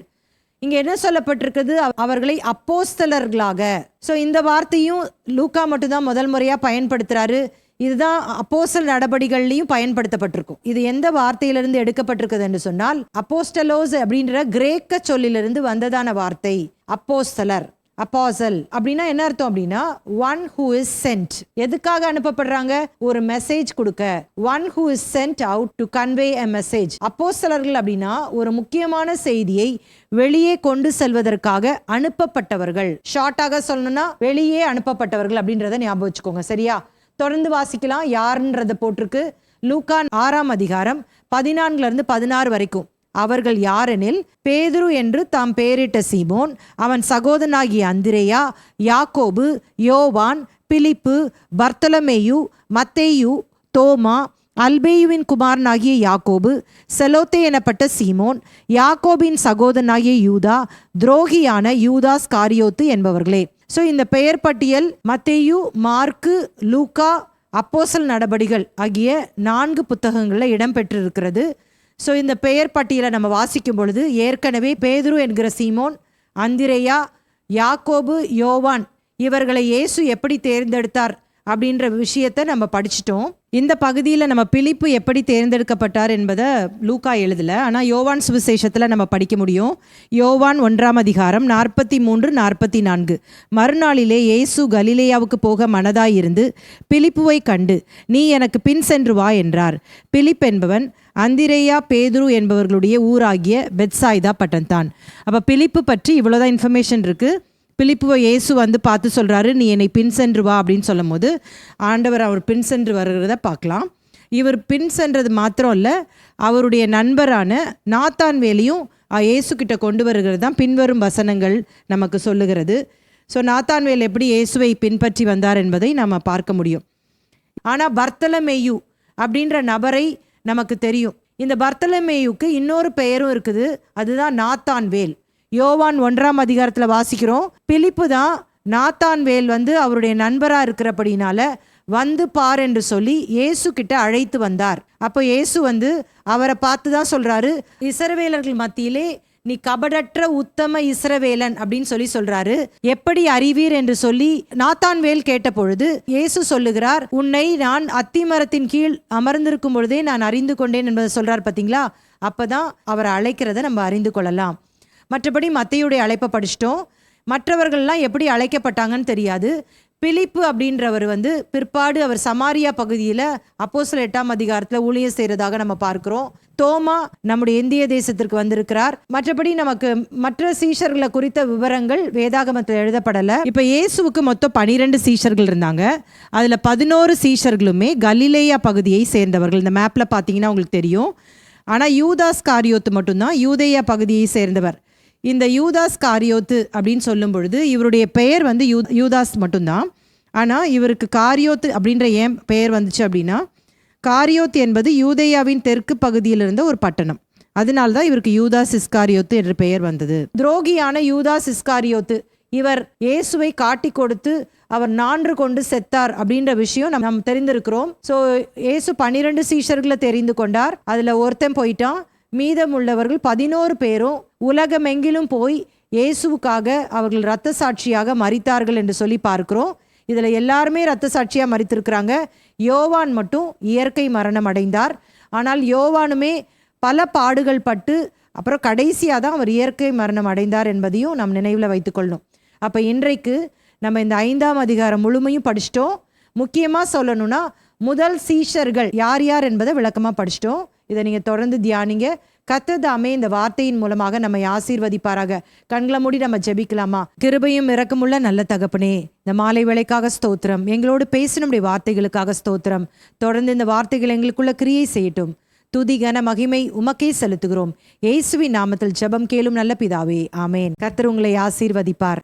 இங்க என்ன சொல்லப்பட்டிருக்குது, அவர்களை அப்போஸ்தலர்களாக. ஸோ இந்த வார்த்தையும் லூக்கா மட்டும்தான் முதல் முறையா பயன்படுத்துறாரு. இதுதான் அப்போஸ்தல நடபடிகள்லையும் பயன்படுத்தப்பட்டிருக்கும். இது எந்த வார்த்தையிலிருந்து எடுக்கப்பட்டிருக்குது என்று சொன்னால், அப்போஸ்டலோஸ் அப்படின்ற கிரேக்க சொல்லிலிருந்து வந்ததான வார்த்தை அப்போஸ்தலர். அப்பாசல் அப்படின்னா என்ன அர்த்தம் அப்படின்னா, ஒன் ஹூ இஸ் சென்ட். எதுக்காக அனுப்பப்படுறாங்க? ஒரு மெசேஜ் கொடுக்க. One who is sent out to convey a message. அப்போஸ்தலர்கள் அப்படின்னா ஒரு முக்கியமான செய்தியை வெளியே கொண்டு செல்வதற்காக அனுப்பப்பட்டவர்கள். ஷார்ட்டாக சொல்லணும்னா வெளியே அனுப்பப்பட்டவர்கள் அப்படின்றத ஞாபகம் வச்சுக்கோங்க, சரியா? தொடர்ந்து வாசிக்கலாம். யாருன்றத போட்டிருக்கு. லூக்கா 6ஆம் அதிகாரம் 14 16 வரைக்கும். அவர்கள் யாரெனில், பேதுரு என்று தாம் பெயரிட்ட சீமோன், அவன் சகோதரனாகிய அந்திரேயா, யாக்கோபு, யோவான், பிலிப்பு, பர்த்தலமேயு, மத்தேயு, தோமா, அல்பேயுவின் குமாரனாகிய யாக்கோபு, செலோத்தே எனப்பட்ட சீமோன், யாக்கோபின் சகோதரனாகிய யூதா, துரோகியான யூதாஸ் காரியோத்து என்பவர்களே. ஸோ இந்த பெயர் பட்டியல் மத்தேயு, மார்க்கு, லூக்கா, அப்போஸ்தலர் நடபடிகள் ஆகிய 4 புத்தகங்களில் இடம்பெற்றிருக்கிறது. ஸோ இந்த பெயர் பட்டியலை நம்ம வாசிக்கும் பொழுது ஏற்கனவே பேதுரு என்கிற சீமோன், அந்திரேயா, யாக்கோபு, யோவான் இவர்களை இயேசு எப்படி தேர்ந்தெடுத்தார் அப்படின்ற விஷயத்தை நம்ம படிச்சிட்டோம். இந்த பகுதியில் நம்ம பிலிப்பு எப்படி தேர்ந்தெடுக்கப்பட்டார் என்பதை லூக்கா எழுதலை, ஆனால் யோவான் சுவிசேஷத்தில் நம்ம படிக்க முடியும். யோவான் 1ஆம் அதிகாரம் 43 44. மறுநாளிலே இயேசு கலிலேயாவுக்கு போக மனதாயிருந்து பிலிப்புவை கண்டு, நீ எனக்கு பின் சென்று வா என்றார். பிலிப் என்பவன் அந்திரேயா, பேதுரு என்பவர்களுடைய ஊராகிய பெத்சாய்தா பட்டணத்தான். அப்போ பிலிப்பு பற்றி இவ்வளோதான் இன்ஃபர்மேஷன் இருக்குது. பிலிப்புவை இயேசு வந்து பார்த்து சொல்கிறாரு, நீ என்னை பின் சென்று வா அப்படின்னு சொல்லும் போது ஆண்டவர் அவர் பின் சென்று வருகிறத பார்க்கலாம். இவர் பின் சென்றது மாத்திரம் இல்லை, அவருடைய நண்பரான நாத்தான்வேலையும் இயேசு கிட்ட கொண்டு வருகிறது தான் பின்வரும் வசனங்கள் நமக்கு சொல்லுகிறது. ஸோ நாத்தான்வேல் எப்படி இயேசுவை பின்பற்றி வந்தார் என்பதை நம்ம பார்க்க முடியும். ஆனால் பர்த்தலமேயு அப்படின்ற நபரை நமக்கு தெரியும். இந்த பர்த்தலமேயுக்கு இன்னொரு பெயரும் இருக்குது, அதுதான் நாத்தான்வேல். யோவான் 1ஆம் அதிகாரத்தில் வாசிக்கிறோம், பிலிப்பு தான் நாத்தான்வேல் வந்து அவருடைய நண்பராக இருக்கிறபடினால வந்து பார் என்று சொல்லி இயேசு கிட்ட அழைத்து வந்தார். அப்போ இயேசு வந்து அவரை பார்த்து தான் சொல்கிறாரு, இஸ்ரவேலர்கள் மத்தியிலே நீ கபடற்ற உத்தம இஸ்ரவேலன் அப்படின்னு சொல்றாரு. எப்படி அறிவீர் என்று சொல்லி நாத்தான்வேல் கேட்ட பொழுது இயேசு சொல்லுகிறார், உன்னை நான் அத்திமரத்தின் கீழ் அமர்ந்திருக்கும் பொழுதே நான் அறிந்து கொண்டேன் என்பதை சொல்றார். பார்த்தீங்களா? அப்பதான் அவரை அழைக்கிறத நம்ம அறிந்து கொள்ளலாம். மற்றபடி மத்தேயுடைய அழைப்பை படிச்சிட்டோம். மற்றவர்கள்லாம் எப்படி அழைக்கப்பட்டாங்கன்னு தெரியாது. பிலிப்பு அப்படின்றவர் வந்து பிற்பாடு அவர் சமாரியா பகுதியில் அப்போஸ்தலர் 8ஆம் அதிகாரத்தில் ஊழியம் செய்கிறதாக நம்ம பார்க்குறோம். தோமா நம்முடைய இந்திய தேசத்திற்கு வந்திருக்கிறார். மற்றபடி நமக்கு மற்ற சீஷர்களை குறித்த விவரங்கள் வேதாகமத்தில் எழுதப்படலை. இப்போ இயேசுவுக்கு மொத்தம் 12 சீஷர்கள் இருந்தாங்க. அதில் 11 சீஷர்களுமே கலிலேயா பகுதியை சேர்ந்தவர்கள். இந்த மேப்பில் பார்த்தீங்கன்னா உங்களுக்கு தெரியும். ஆனால் யூதாஸ் காரியோத்து மட்டும்தான் யூதேயா பகுதியை சேர்ந்தவர். இந்த யூதாஸ் காரியோத்து அப்படின்னு சொல்லும் பொழுது இவருடைய பெயர் வந்து யூதாஸ் மட்டும்தான். ஆனால் இவருக்கு காரியோத்து அப்படின்ற ஏன் பெயர் வந்துச்சு அப்படின்னா, காரியோத்து என்பது யூதேயாவின் தெற்கு பகுதியில் இருந்த ஒரு பட்டணம். அதனால்தான் இவருக்கு யூதாஸ் இஸ்காரியோத்து என்ற பெயர் வந்தது. துரோகியான யூதாஸ் இஸ்காரியோத்து இவர் இயேசுவை காட்டி கொடுத்து அவர் 4 கொண்டு செத்தார் அப்படின்ற விஷயம் நம்ம தெரிந்திருக்கிறோம். ஸோ இயேசு 12 சீஷர்களை தெரிந்து கொண்டார். அதில் ஒருத்தன் போயிட்டான். மீதம் உள்ளவர்கள் 11 பேரும் உலகமெங்கிலும் போய் இயேசுவுக்காக அவர்கள் இரத்த சாட்சியாக மரித்தார்கள் என்று சொல்லி பார்க்கிறோம். இதில் எல்லாருமே இரத்த சாட்சியாக மரித்திருக்கிறாங்க. யோவான் மட்டும் இயற்கை மரணம் அடைந்தார். ஆனால் யோவானுமே பல பாடுகள் பட்டு அப்புறம் கடைசியாக தான் அவர் இயற்கை மரணம் அடைந்தார் என்பதையும் நம் நினைவில் வைத்துக்கொள்ளணும். அப்போ இன்றைக்கு நம்ம இந்த 5ஆம் அதிகாரம் முழுமையும் படிச்சிட்டோம். முக்கியமாக சொல்லணும்னா முதல் சீஷர்கள் யார் யார் என்பதை விளக்கமாக படிச்சிட்டோம். இதை நீங்கள் தொடர்ந்து தியானிங்க. கர்த்தர் தாமே இந்த வார்த்தையின் மூலமாக நம்மை ஆசீர்வதிப்பாராக. கண்களை மூடி நம்ம ஜெபிக்கலாமா? கிருபையும் இரக்கமுள்ள நல்ல தகப்பனே, இந்த மாலை வேளைக்காக ஸ்தோத்திரம். எங்களோடு பேசினுடைய வார்த்தைகளுக்காக ஸ்தோத்திரம். தொடர்ந்து இந்த வார்த்தைகள் எங்களுக்குள்ள கிரியை செய்யட்டும். துதி கன மகிமை உமக்கே செலுத்துகிறோம். இயேசுவின் நாமத்தில் ஜெபம் கேளும் நல்ல பிதாவே, ஆமேன். கர்த்தர் உங்களை ஆசீர்வதிப்பார்.